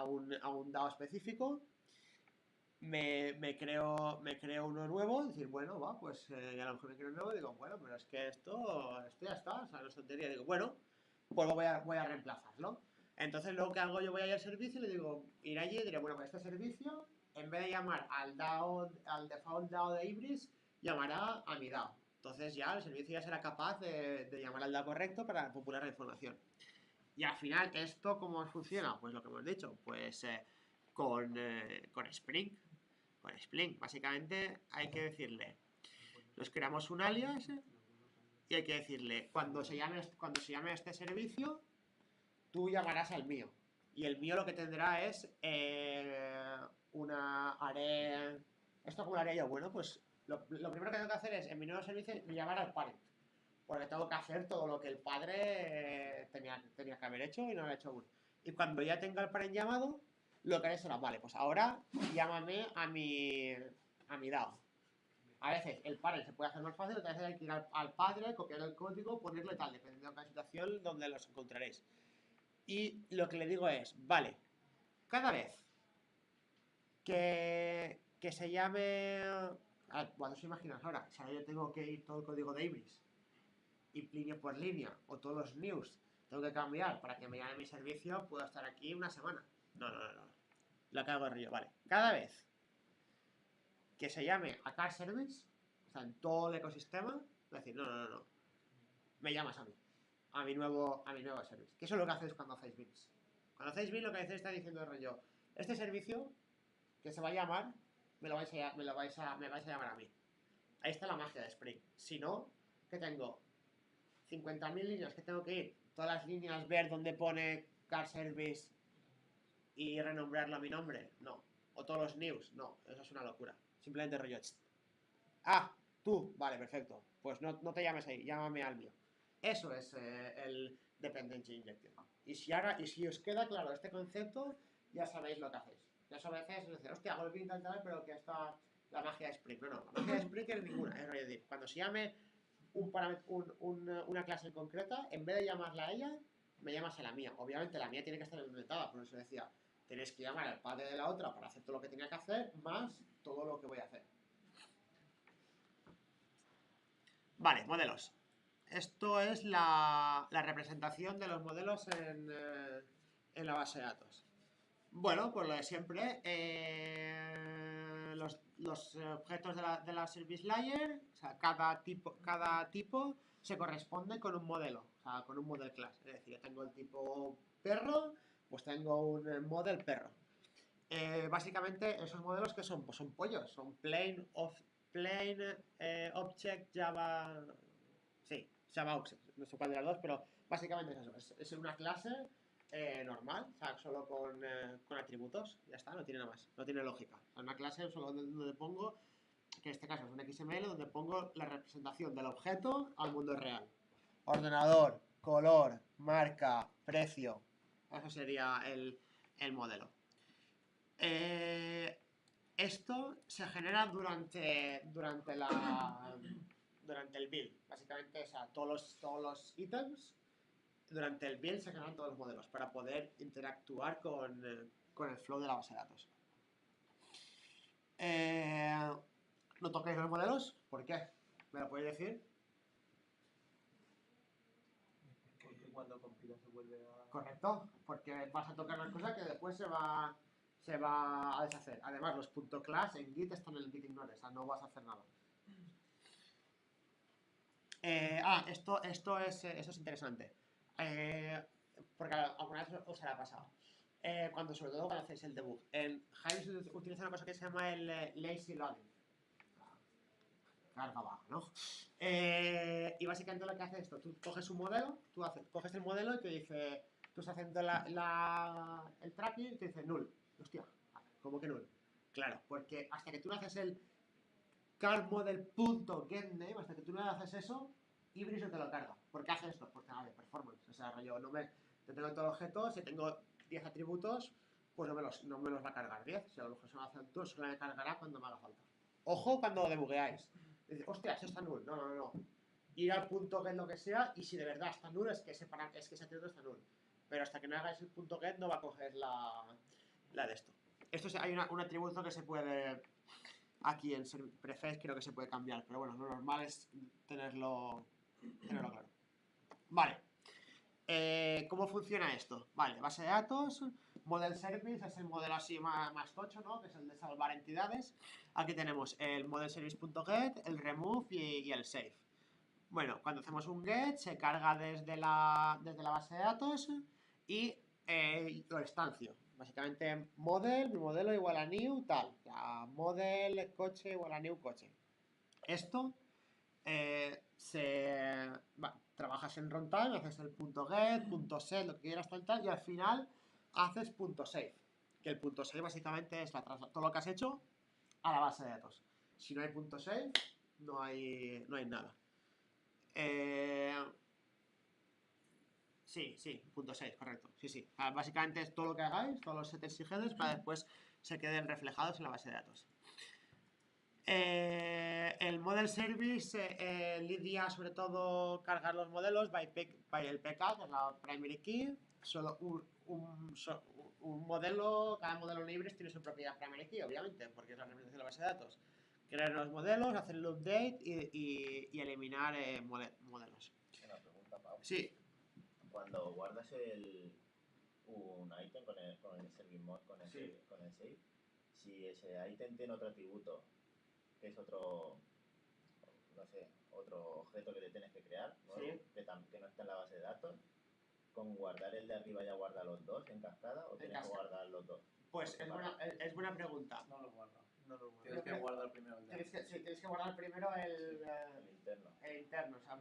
Speaker 4: un dado específico. Me creo uno nuevo, decir, bueno, va, pues a lo mejor me creo uno nuevo y digo, bueno, pero es que esto ya está, o sea, no es tontería. Digo, bueno, pues voy a reemplazarlo. Entonces luego que hago yo voy a ir al servicio y le digo, ir allí y diré, bueno, pues este servicio, en vez de llamar al default DAO de Ibris, llamará a mi DAO. Entonces ya el servicio ya será capaz de llamar al DAO correcto para popular la información. Y al final, ¿esto cómo funciona? Pues lo que hemos dicho, pues con Spring. Con Spring, básicamente hay que decirle, nos creamos un alias y hay que decirle, cuando se llame este servicio, tú llamarás al mío. Y el mío lo que tendrá es una array. ¿Esto cómo lo haría yo? Bueno, pues lo primero que tengo que hacer es, en mi nuevo servicio, llamar al parent. Porque tengo que hacer todo lo que el padre tenía que haber hecho y no lo ha hecho aún. Y cuando ya tenga el parent llamado, lo que haré será, vale, pues ahora llámame a mi DAO. A veces el parent se puede hacer más fácil, otras veces hay que ir al padre, copiar el código, ponerlo y tal, dependiendo de la situación donde los encontraréis. Y lo que le digo es, vale, cada vez que se llame... A ver, cuando os imaginas ahora, si ahora yo tengo que ir todo el código de Ibris y línea por línea, o todos los news, tengo que cambiar para que me llame mi servicio, puedo estar aquí una semana. No. Lo que hago es río, vale. Cada vez que se llame a car service, o sea, en todo el ecosistema, voy a decir, no. Me llamas a mí. A mi nuevo service. Que eso es lo que hacéis cuando hacéis bins. Cuando hacéis bins, lo que hacéis está diciendo el rollo, este servicio que se va a llamar, me vais a llamar a mí. Ahí está la magia de Spring. Si no, que tengo 50.000 líneas que tengo que ir, todas las líneas ver dónde pone car service y renombrarlo a mi nombre, no. O todos los news, no, eso es una locura. Simplemente rollo. Tú, vale, perfecto. Pues no te llames ahí, llámame al mío. Eso es el dependency injection. Y si os queda claro este concepto, ya sabéis lo que hacéis. Ya sabéis, es decir, hostia, hago el bin tal, pero que está la magia de Spring. No, la magia de Spring es ninguna. Es decir, cuando se llame una clase en concreta, en vez de llamarla a ella, me llamas a la mía. Obviamente la mía tiene que estar implementada, por eso decía, tenéis que llamar al padre de la otra para hacer todo lo que tenía que hacer, más todo lo que voy a hacer. Vale, modelos. Esto es la representación de los modelos en la base de datos. Bueno, pues lo de siempre. Los objetos de la service layer, o sea, cada tipo se corresponde con un modelo, o sea, con un model class. Es decir, yo tengo el tipo perro, pues tengo un model perro. Básicamente, esos modelos que son, pues son pollos, son plain object Java. Sí, Java object, no sé cuál de las dos, pero básicamente es eso. Es una clase normal, o sea, solo con atributos, ya está, no tiene nada más, no tiene lógica. O sea, una clase solo donde pongo, que en este caso es un XML, donde pongo la representación del objeto al mundo real. Ordenador, color, marca, precio. Eso sería el modelo. Esto se genera durante el build. Básicamente, o sea, todos los ítems durante el build se generan todos los modelos para poder interactuar con el flow de la base de datos. ¿No toquéis los modelos? ¿Por qué? ¿Me lo podéis decir?
Speaker 5: Porque cuando compila se vuelve a...
Speaker 4: Correcto, porque vas a tocar una cosa que después se va a deshacer. Además, los .class en Git están en el Git ignore, o sea, no vas a hacer nada. Esto es interesante. Porque alguna vez os hará pasado. sobre todo cuando hacéis el debug. En Hive se utiliza una cosa que se llama el lazy loading. Carga baja, ¿no? Y básicamente lo que hace esto, tú coges un modelo, coges el modelo y te dice, tú estás haciendo el tracking y te dice null. Hostia, ¿cómo que null? Claro, porque hasta que tú no haces el carmodel.getName, hasta que tú no haces eso, Ibris no te lo carga. ¿Por qué hace esto? Porque nada de performance. O sea, yo te tengo todos los objetos, si tengo 10 atributos, pues no me los va a cargar 10. Si a lo mejor se me hacen todos, solo me cargará cuando me haga falta. Ojo cuando debugueáis. Dice, hostia, eso está null. No. Ir al punto get lo que sea, y si de verdad está null, es que ese atributo está null. Pero hasta que no hagáis el punto get, no va a coger la de esto. Hay un atributo que se puede. Aquí en Prefetch creo que se puede cambiar, pero bueno, lo normal es tenerlo claro. Vale. ¿Cómo funciona esto? Vale, base de datos, model service es el modelo así más tocho, ¿no? Que es el de salvar entidades. Aquí tenemos el model service.get, el remove y el save. Bueno, cuando hacemos un get se carga desde la base de datos y lo instancio. Básicamente model, mi modelo igual a new, tal. O sea, model coche igual a new coche. Esto trabajas en runtime, haces el .get, .set, lo que quieras tal, y al final haces .save. Que el .save básicamente es todo lo que has hecho a la base de datos. Si no hay .save, no hay nada. Sí, .6, correcto. Sí. Básicamente es todo lo que hagáis, todos los setters y headers, para después se queden reflejados en la base de datos. El model service lidia sobre todo cargar los modelos by el PK, que es la primary key. Solo un modelo, cada modelo libre tiene su propia primary key, obviamente, porque es la representación de la base de datos. Crear los modelos, hacer el update y eliminar modelos.
Speaker 5: Una pregunta, Pau.
Speaker 4: Sí.
Speaker 5: Cuando guardas un ítem con el service mod, con el save, si ese ítem tiene otro atributo, que es otro objeto que le tienes que crear, ¿no?
Speaker 4: Sí.
Speaker 5: Que no está en la base de datos, ¿con guardar el de arriba ya guarda los dos en cascada o tienes que guardar los dos?
Speaker 4: Pues es buena pregunta.
Speaker 1: No lo guarda.
Speaker 3: Tienes que guardar primero el de
Speaker 4: Tienes que guardar primero el
Speaker 5: interno.
Speaker 4: El interno, o sea,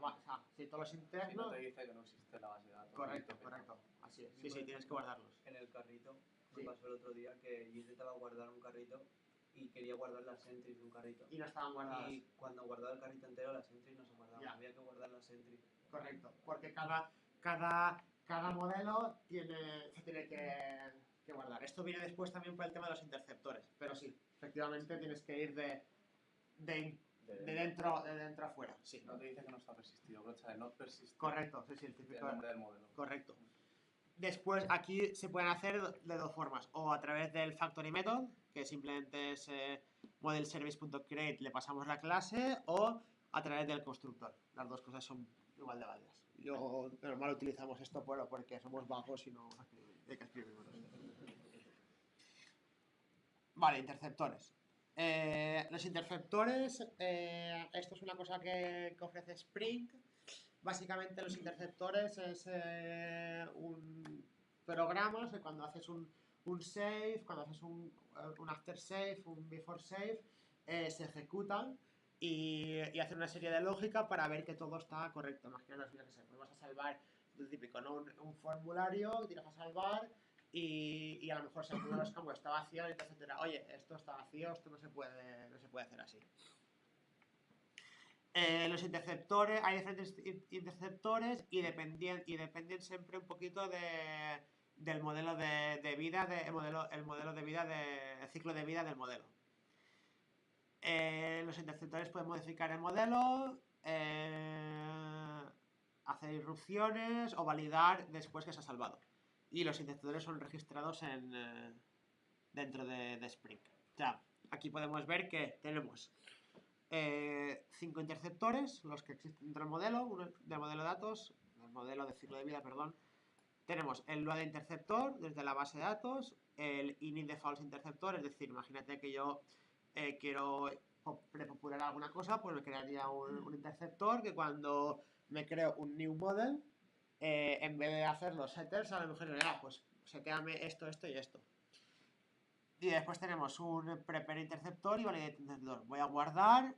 Speaker 4: si todos los
Speaker 3: Si no
Speaker 4: internos.
Speaker 3: te dice que no existe la base de datos.
Speaker 4: Correcto. Así es. Sí, tienes que guardarlos.
Speaker 6: En el carrito,
Speaker 4: Sí.
Speaker 6: me pasó el otro día que yo intentaba guardar un carrito y quería guardar las entries de un carrito.
Speaker 4: Y no estaban guardadas.
Speaker 6: Y cuando guardaba el carrito entero, las entries no se guardaban.
Speaker 4: Ya.
Speaker 6: Había que guardar las entries.
Speaker 4: Correcto. Porque cada modelo se tiene que guardar. Esto viene después también por el tema de los interceptores. Pero sí, efectivamente tienes que ir de dentro a fuera. Sí.
Speaker 3: No te dice que no está persistido, brocha de not persist.
Speaker 4: Correcto, sí, el
Speaker 3: El
Speaker 4: típico.
Speaker 3: nombre del modelo.
Speaker 4: Correcto. Después aquí se pueden hacer de dos formas, o a través del factory method, que simplemente es modelservice.create, le pasamos la clase, o a través del constructor. Las dos cosas son igual de válidas. Normal utilizamos esto porque somos vagos y no hay que escribir. Vale, interceptores. Los interceptores, esto es una cosa que ofrece Spring. Básicamente los interceptores es un programa, o sea, cuando haces un save, cuando haces un after save, un before save, se ejecutan y hacen una serie de lógica para ver que todo está correcto. Imaginaos, yo qué sé, pues vas a salvar lo típico, ¿no? Un formulario, tiras a salvar y a lo mejor se es como está vacío y entonces te dirá, oye, esto está vacío, esto no se puede hacer así. Los interceptores, hay diferentes interceptores y dependen siempre un poquito del modelo de vida, el ciclo de vida del modelo. Los interceptores pueden modificar el modelo, hacer irrupciones o validar después que se ha salvado. Y los interceptores son registrados dentro de Spring. O sea, aquí podemos ver que tenemos 5 interceptores, los que existen dentro del modelo de datos, del modelo de ciclo de vida, perdón. Tenemos el load interceptor desde la base de datos, el init de false interceptor, es decir, imagínate que yo quiero prepopular alguna cosa, pues me crearía un interceptor que cuando me creo un new model, en vez de hacer los setters, a lo mejor pues seteame esto, esto y esto. Y después tenemos un prepare interceptor y validate interceptor. Voy a guardar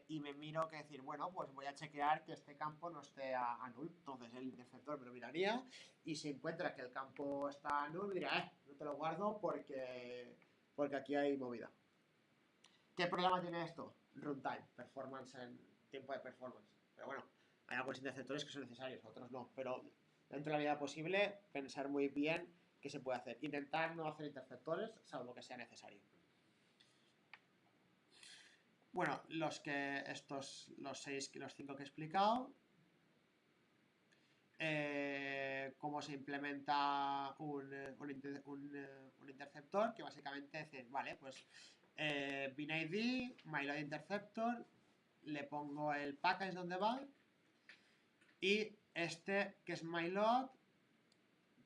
Speaker 4: y me miro que decir, bueno, pues voy a chequear que este campo no esté a null. Entonces el interceptor me lo miraría y si encuentra que el campo está a null, me dirá, no te lo guardo porque aquí hay movida. ¿Qué problema tiene esto? Runtime, performance en tiempo de performance. Pero bueno, hay algunos interceptores que son necesarios, otros no. Pero dentro de la medida posible, pensar muy bien qué se puede hacer. Intentar no hacer interceptores, salvo que sea necesario. Bueno, los 5 que he explicado. Cómo se implementa un interceptor, que básicamente dice, vale, pues binID, myLoad interceptor, le pongo el package donde va y este que es myLoad,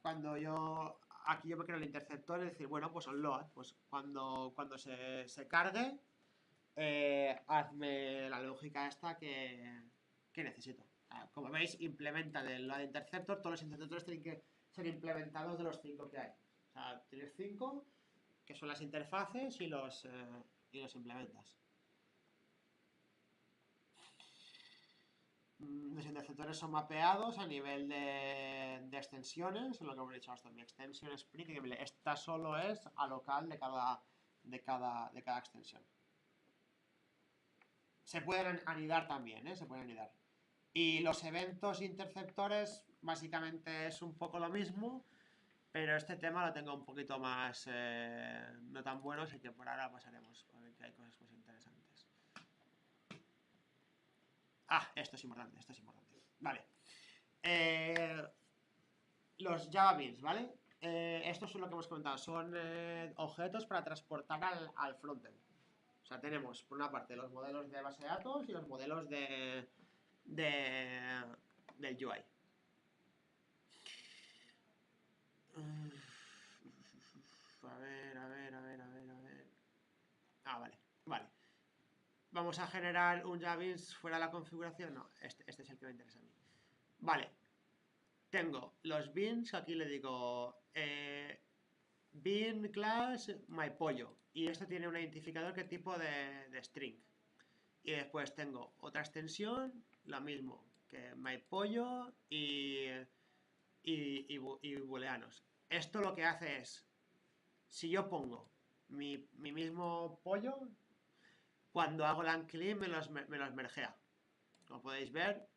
Speaker 4: cuando aquí yo me creo el interceptor, es decir, bueno, pues onload, pues cuando se cargue, hazme la lógica esta que necesito. Como veis, implementa del load interceptor, todos los interceptores tienen que ser implementados de los 5 que hay. O sea, tienes 5 que son las interfaces y los implementas. Los interceptores son mapeados a nivel de extensiones, es lo que hemos dicho hasta mi extension spring, que esta solo es a local de cada extensión. Se pueden anidar también, se pueden anidar. Y los eventos interceptores básicamente es un poco lo mismo, pero este tema lo tengo un poquito más no tan bueno, así que por ahora pasaremos a ver que hay cosas más interesantes. Esto es importante, Vale. Los Java Beans, ¿vale? Esto es lo que hemos comentado, son objetos para transportar al frontend. O sea, tenemos por una parte los modelos de base de datos y los modelos del UI. A ver. Vale. Vamos a generar un JavaBeans fuera de la configuración. No, este es el que me interesa a mí. Vale. Tengo los beans, aquí le digo bean class myPollo. Y esto tiene un identificador que tipo de string. Y después tengo otra extensión, lo mismo que myPollo y booleanos. Esto lo que hace es, si yo pongo mi mismo pollo, cuando hago la unclean me los mergea. Como podéis ver,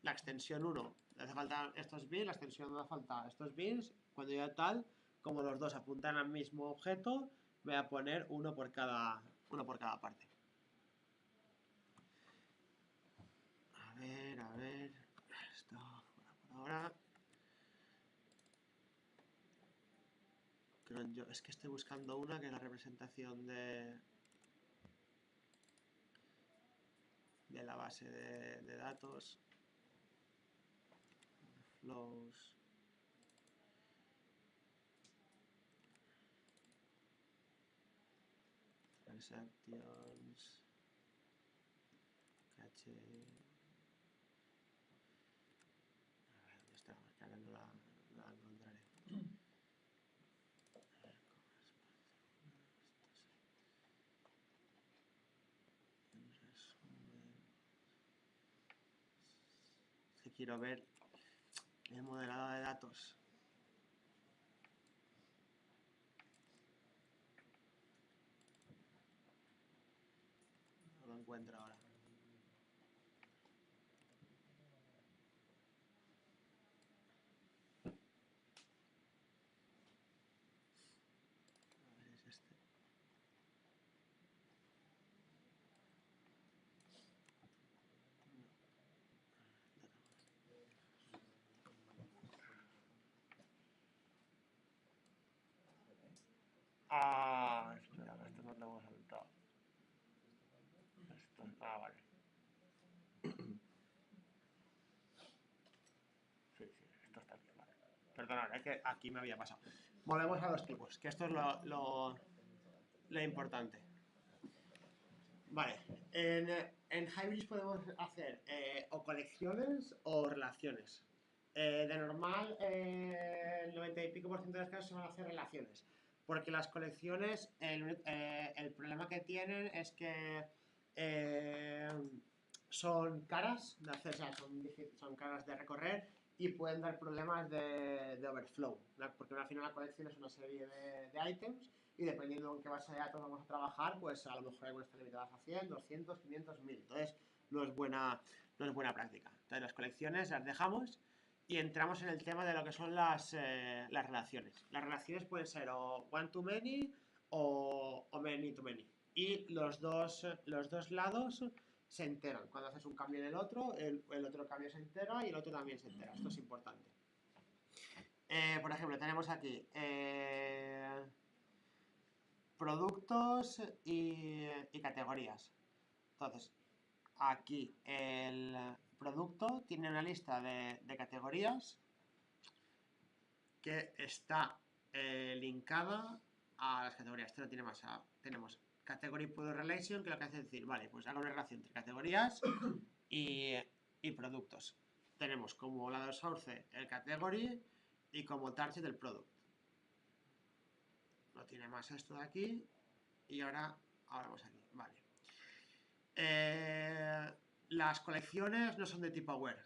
Speaker 4: la extensión 1 le hace falta estos beans, la extensión 2 le hace falta estos beans. Cuando yo tal, como los dos apuntan al mismo objeto, voy a poner uno por cada parte. A ver. Esto por ahora. Es que estoy buscando una que es la representación de la base de datos. Flows. Transactions. Cache. A ver, ¿dónde está? Que ahora no la encontraré. Quiero ver el modelado de datos. No lo encuentro ahora. A ver, es este. Espera, esto no lo hemos saltado. Vale. Sí, esto está aquí, vale. Perdonad, es que aquí me había pasado. Volvemos a los tipos, que esto es lo importante. Vale, en Hybris podemos hacer o colecciones o relaciones. De normal, el 90 y pico por ciento de los casos se van a hacer relaciones. Porque las colecciones, el problema que tienen es que son caras de hacer, o sea, son caras de recorrer y pueden dar problemas de overflow. Porque al final la colección es una serie de ítems y dependiendo en qué base de datos vamos a trabajar, pues a lo mejor algunas están limitadas a 100, 200, 500, 1000. Entonces no es buena práctica. Entonces las colecciones las dejamos y entramos en el tema de lo que son las relaciones. Las relaciones pueden ser o one-to-many o many-to-many. Y los dos lados se enteran. Cuando haces un cambio en el otro cambio se entera y el otro también se entera. Esto es importante. Por ejemplo, tenemos aquí productos y categorías. Entonces, aquí el producto tiene una lista de categorías que está linkada a las categorías. Esto no tiene más. Tenemos Category Product Relation, que lo que hace es decir, vale, pues hago una relación entre categorías y productos. Tenemos como lado source el category y como target el product. No tiene más esto de aquí. Y ahora vamos aquí. Vale. Las colecciones no son de tipo aware.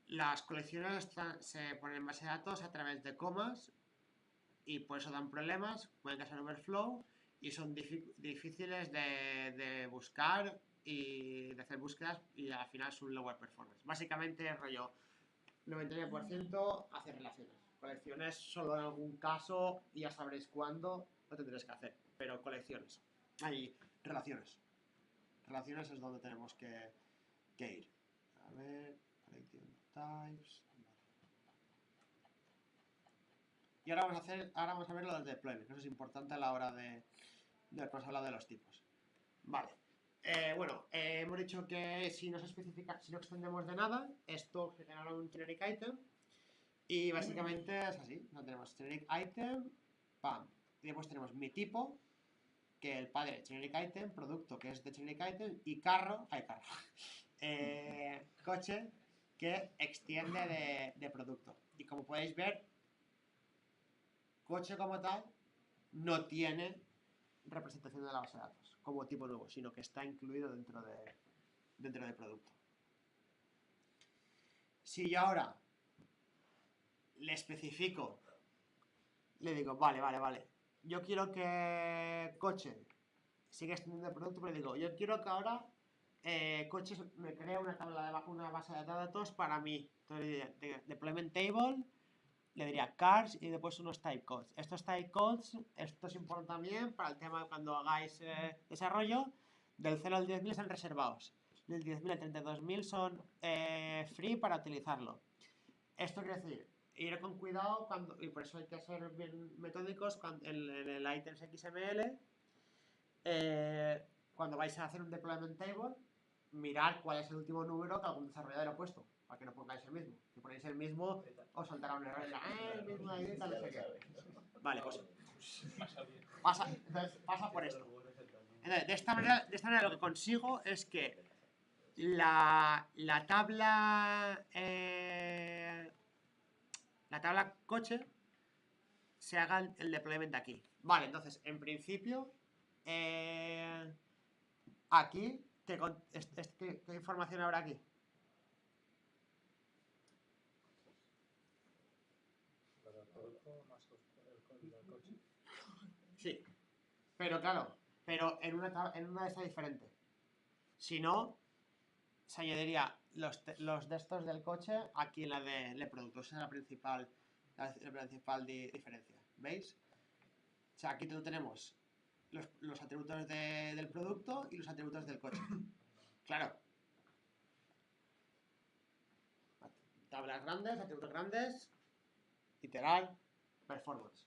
Speaker 4: Las colecciones se ponen en base de datos a través de comas y por eso dan problemas, pueden causar overflow y son difíciles de buscar y de hacer búsquedas y al final es un lower performance. Básicamente rollo 99% hacer relaciones. Colecciones solo en algún caso y ya sabréis cuándo lo tendréis que hacer, pero colecciones. Hay relaciones. Relaciones es donde tenemos que ir. A ver, collection types. Y ahora vamos a ver lo del deployment, que eso es importante a la hora de después hablar de los tipos. Vale. Bueno, hemos dicho que si no se especifica, si no extendemos de nada, esto generará un generic item. Y básicamente es así. No tenemos generic item, pam. Y después tenemos mi tipo, que el padre generic item, producto que es de generic item, y coche que extiende de producto. Y como podéis ver, coche como tal no tiene representación de la base de datos como tipo nuevo, sino que está incluido dentro del producto. Si yo ahora le especifico, le digo, vale, yo quiero que coche siga extendiendo el producto, pero digo, yo quiero que ahora coche me cree una base de datos para mí. Entonces, de deployment table, le diría cars y después unos typecodes. Estos typecodes, esto es importante también para el tema de cuando hagáis desarrollo. Del 0 al 10.000 están reservados. Del 10.000 al 32.000 son free para utilizarlo. Esto quiere decir, ir con cuidado y por eso hay que ser bien metódicos en el items XML. Cuando vais a hacer un deployment table, mirad cuál es el último número que algún desarrollador ha puesto, para que no pongáis el mismo. Si ponéis el mismo, os saltará un error y dirá, el mismo ID, tal, no sé qué. Vale, pues pasa por esto. Entonces, de esta manera lo que consigo es que la tabla coche se haga el deployment aquí. Vale, entonces, en principio, aquí, ¿qué información habrá aquí? Sí, pero claro, en una está diferente. Si no, se añadiría los de estos del coche aquí en la de productos. Esa es la principal diferencia. ¿Veis? O sea, aquí tenemos los atributos del producto y los atributos del coche. Claro. Tablas grandes, atributos grandes, iterar, performance.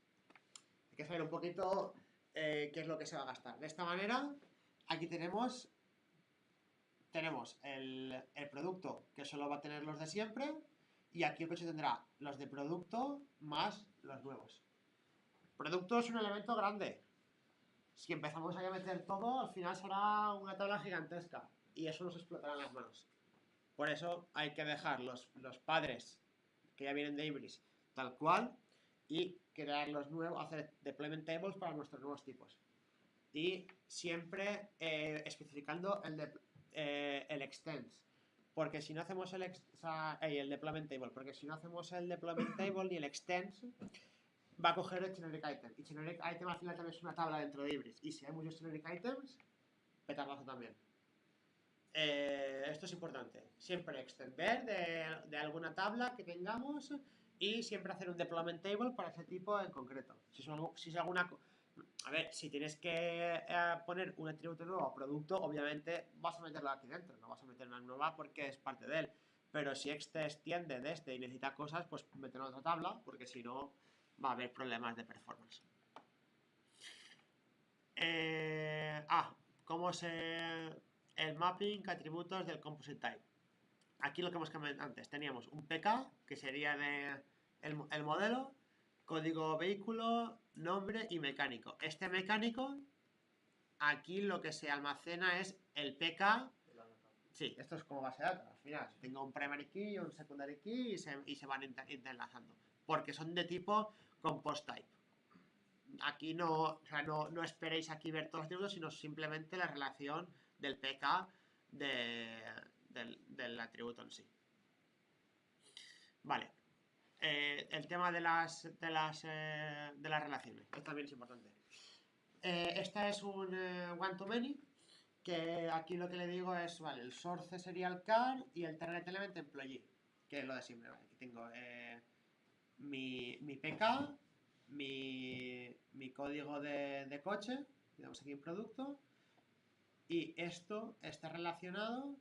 Speaker 4: Hay que saber un poquito qué es lo que se va a gastar. De esta manera, aquí tenemos el producto que solo va a tener los de siempre y aquí el coche tendrá los de producto más los nuevos. Producto es un elemento grande. Si empezamos a meter todo, al final será una tabla gigantesca y eso nos explotará en las manos. Por eso hay que dejar los padres que ya vienen de Ibris tal cual y crear los nuevos, hacer deployment tables para nuestros nuevos tipos. Y siempre especificando el extends. Porque si no hacemos el deployment table, porque si no hacemos el deployment table ni el extends, va a coger el generic item. Y generic item al final también es una tabla dentro de Ibris. Y si hay muchos generic items, petardazo también. Esto es importante. Siempre extender de alguna tabla que tengamos y siempre hacer un deployment table para ese tipo en concreto. Si es alguna... A ver, si tienes que poner un atributo nuevo a producto, obviamente vas a meterlo aquí dentro, no vas a meter una nueva porque es parte de él. Pero si te extiende de este y necesita cosas, pues meterlo en otra tabla, porque si no va a haber problemas de performance. ¿Cómo el mapping atributos del composite type? Aquí lo que hemos comentado antes, teníamos un PK, que sería el modelo, código vehículo, nombre y mecánico. Este mecánico, aquí lo que se almacena es el PK. Sí, esto es como base de datos. Al final, tengo un primary key y un secondary key y se van interlazando. Porque son de tipo compost type. Aquí no esperéis aquí ver todos los atributos, sino simplemente la relación del PK del atributo en sí. Vale. El tema de las relaciones. Esto también es importante. Esta es un one-to-many, que aquí lo que le digo es, vale, el source sería el car y el target element employee, que es lo de siempre. Vale. Aquí tengo mi PK, mi código de coche, tenemos aquí un producto, y esto está relacionado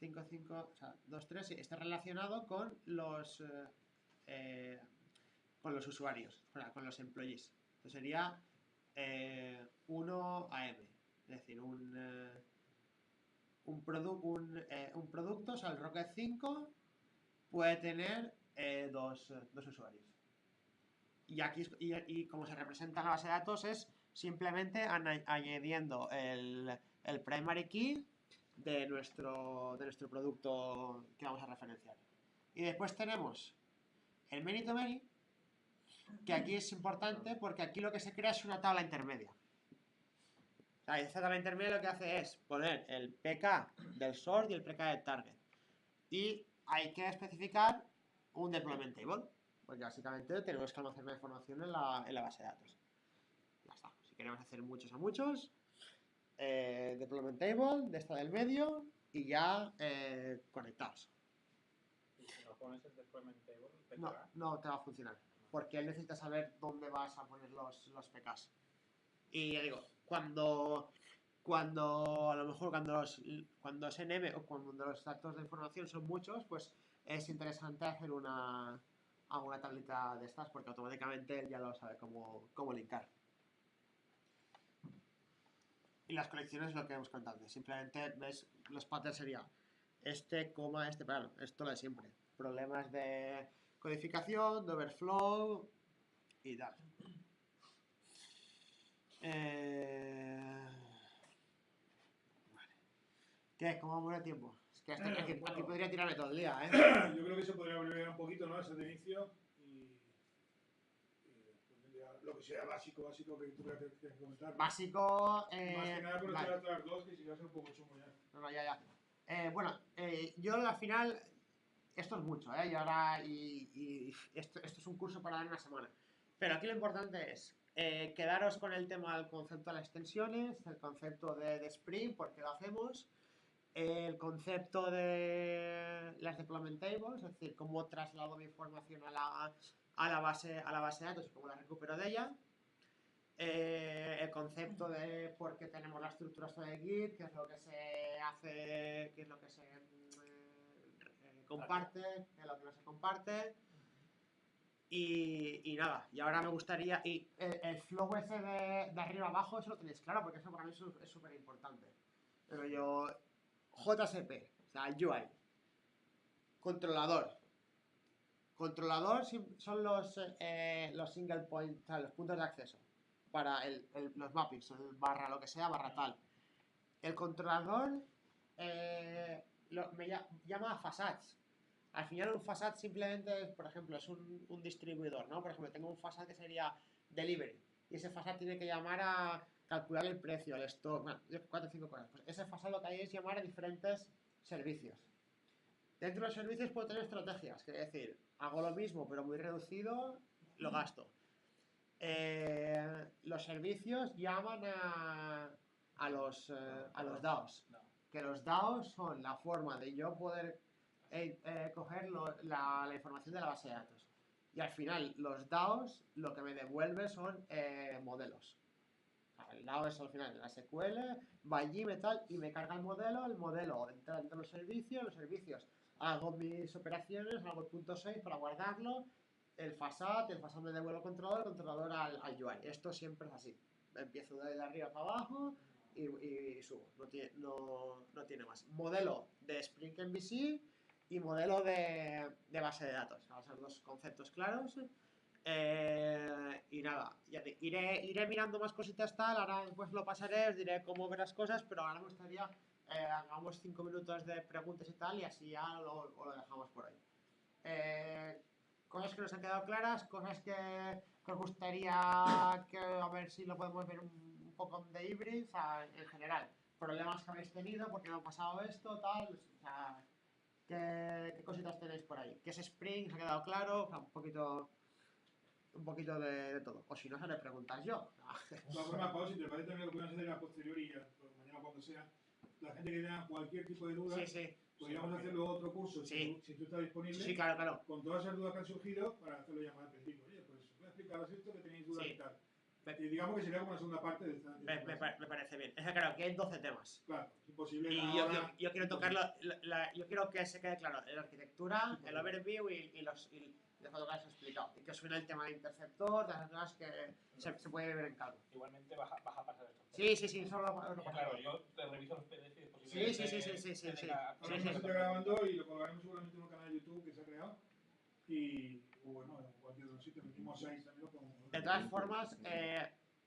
Speaker 4: 2, 3, sí, está relacionado con los usuarios, con los employees. Entonces sería 1 AM, es decir, un producto, o sea, el Rocket 5 puede tener dos usuarios. Y aquí, y como se representa en la base de datos, es simplemente añadiendo el primary key de nuestro producto que vamos a referenciar. Y después tenemos el many to many, que aquí es importante porque aquí lo que se crea es una tabla intermedia. O sea, esta tabla intermedia lo que hace es poner el PK del source y el PK del target. Y hay que especificar un deployment table, porque básicamente tenemos que almacenar información en la base de datos. Ya está. Si queremos hacer muchos a muchos, deployment table de esta del medio y ya conectados.
Speaker 1: ¿Y si no pones el deployment table,
Speaker 4: no te va a funcionar, porque él necesita saber dónde vas a poner los PKs. Y ya digo, cuando a lo mejor cuando es NM o cuando los datos de información son muchos, pues es interesante hacer alguna tablita de estas, porque automáticamente él ya lo sabe cómo linkar. Y las colecciones es lo que hemos contado antes. Simplemente ves, los patterns sería coma, pero esto lo de siempre. Problemas de codificación, de overflow y tal. Vale. ¿Qué? ¿Cómo vamos de tiempo? Es que aquí podría tirarme todo el día, ¿eh?
Speaker 2: Yo creo que se podría abreviar un poquito, ¿no? Ese de inicio y lo que sea básico que tú quieras comentar.
Speaker 4: Básico.
Speaker 2: Más que nada conocer
Speaker 4: vale.
Speaker 2: a otras dos, que si va a ser un poco chungo ya.
Speaker 4: No, ya. Yo al final, esto es mucho, y ahora esto es un curso para dar una semana. Pero aquí lo importante es quedaros con el tema del concepto de las extensiones, el concepto de Spring, porque lo hacemos, el concepto de las deployment tables, es decir, cómo traslado mi información a la base de datos y cómo la recupero de ella. El concepto de por qué tenemos la estructura de Git, qué es lo que se hace, qué es lo que se comparte, qué es lo que no se comparte. Y nada, y ahora me gustaría, y el flow ese de arriba abajo, eso lo tenéis claro, porque eso para mí es súper importante. Pero yo, JSP, o sea, UI, controlador son los single point, o sea, los puntos de acceso para los mappings, el barra lo que sea, barra tal. El controlador llama facades. Al final un facade simplemente, por ejemplo, es un distribuidor, ¿no? Por ejemplo, tengo un facade que sería delivery y ese facade tiene que llamar a calcular el precio, el stock, bueno, 4 o 5 cosas. Pues ese facade lo que hay es llamar a diferentes servicios. Dentro de los servicios puedo tener estrategias, que es decir, hago lo mismo pero muy reducido, lo gasto. Los servicios llaman a los DAOs, que los DAOs son la forma de yo poder coger la información de la base de datos. Y al final, los DAOs lo que me devuelven son modelos. O sea, el DAO es al final la SQL, va allí, y me carga el modelo entra dentro de los servicios hago mis operaciones, hago el punto 6 para guardarlo, el facade me devuelve al controlador, el controlador al UI. Esto siempre es así. Empiezo de arriba para abajo y subo. No tiene más. Modelo de Spring MVC y modelo de base de datos. Van a ser dos conceptos claros. Y nada, iré mirando más cositas tal. Ahora pues lo pasaré, os diré cómo ver las cosas, pero ahora me gustaría hagamos 5 minutos de preguntas y tal y así ya lo dejamos por ahí. Cosas que nos han quedado claras, cosas que os gustaría que a ver si lo podemos ver un poco de híbrido, o sea, en general, problemas que habéis tenido, porque me ha pasado esto, tal, o sea, ¿qué cositas tenéis por ahí? ¿Qué es Spring? ¿Se ha quedado claro? O sea, un poquito de todo. O si no, se le preguntas yo.
Speaker 2: De todas formas, Pau, si te parece también lo podemos hacer a posteriori, ya, pues, mañana cuando sea, la gente que tenga cualquier tipo de duda, podríamos hacerlo otro curso, si tú estás disponible,
Speaker 4: sí, claro.
Speaker 2: con todas esas dudas que han surgido, para hacerlo ya más al principio. Oye, pues voy a explicaros esto, que tenéis dudas y tal. Y digamos que sería como una segunda parte de esta.
Speaker 4: Me parece bien. Es que claro, que hay 12 temas.
Speaker 2: Claro, es imposible.
Speaker 4: Y yo quiero tocarlo, yo quiero que se quede claro la arquitectura, el overview y los fotos que has explicado. Y que os suene el tema de interceptor, de las cosas que se puede ver en calma.
Speaker 1: Igualmente vas a pasar esto.
Speaker 4: Sí, solo lo
Speaker 1: Claro, yo te reviso los PDF y después.
Speaker 4: Sí.
Speaker 2: Ahora se está grabando y lo colgaremos seguramente en un canal de YouTube que se ha creado. Y bueno, en cualquier otro sitio, metimos 6 también lo podemos.
Speaker 4: De todas formas,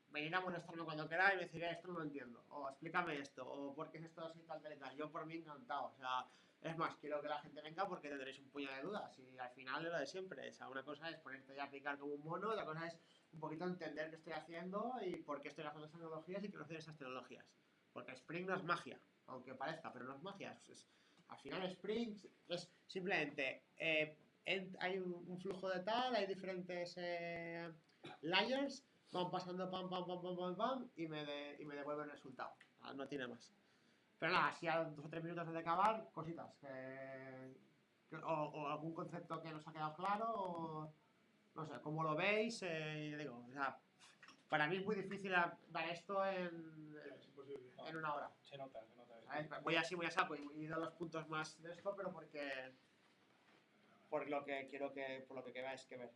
Speaker 4: venir a molestarme cuando queráis y me decir esto no lo entiendo, o explícame esto, o por qué es esto así, tal. Yo por mí encantado, o sea, es más, quiero que la gente venga porque tendréis un puñado de dudas y al final es lo de siempre, o sea, una cosa es ponerte a aplicar como un mono, otra cosa es un poquito entender qué estoy haciendo y por qué estoy haciendo esas tecnologías y conocer esas tecnologías, porque Spring no es magia, aunque parezca, pero no es magia, al final Spring es simplemente hay un flujo de tal, hay diferentes layers, van pasando pam y me devuelve el resultado. No tiene más. Pero nada, si a 2 o 3 minutos antes de acabar, cositas. O algún concepto que nos ha quedado claro, o no sé, como lo veis, digo, o sea, para mí es muy difícil dar esto en 1 hora.
Speaker 1: Se nota.
Speaker 4: Voy así, muy a saco y doy los puntos más de esto, pero por lo que queráis que ver.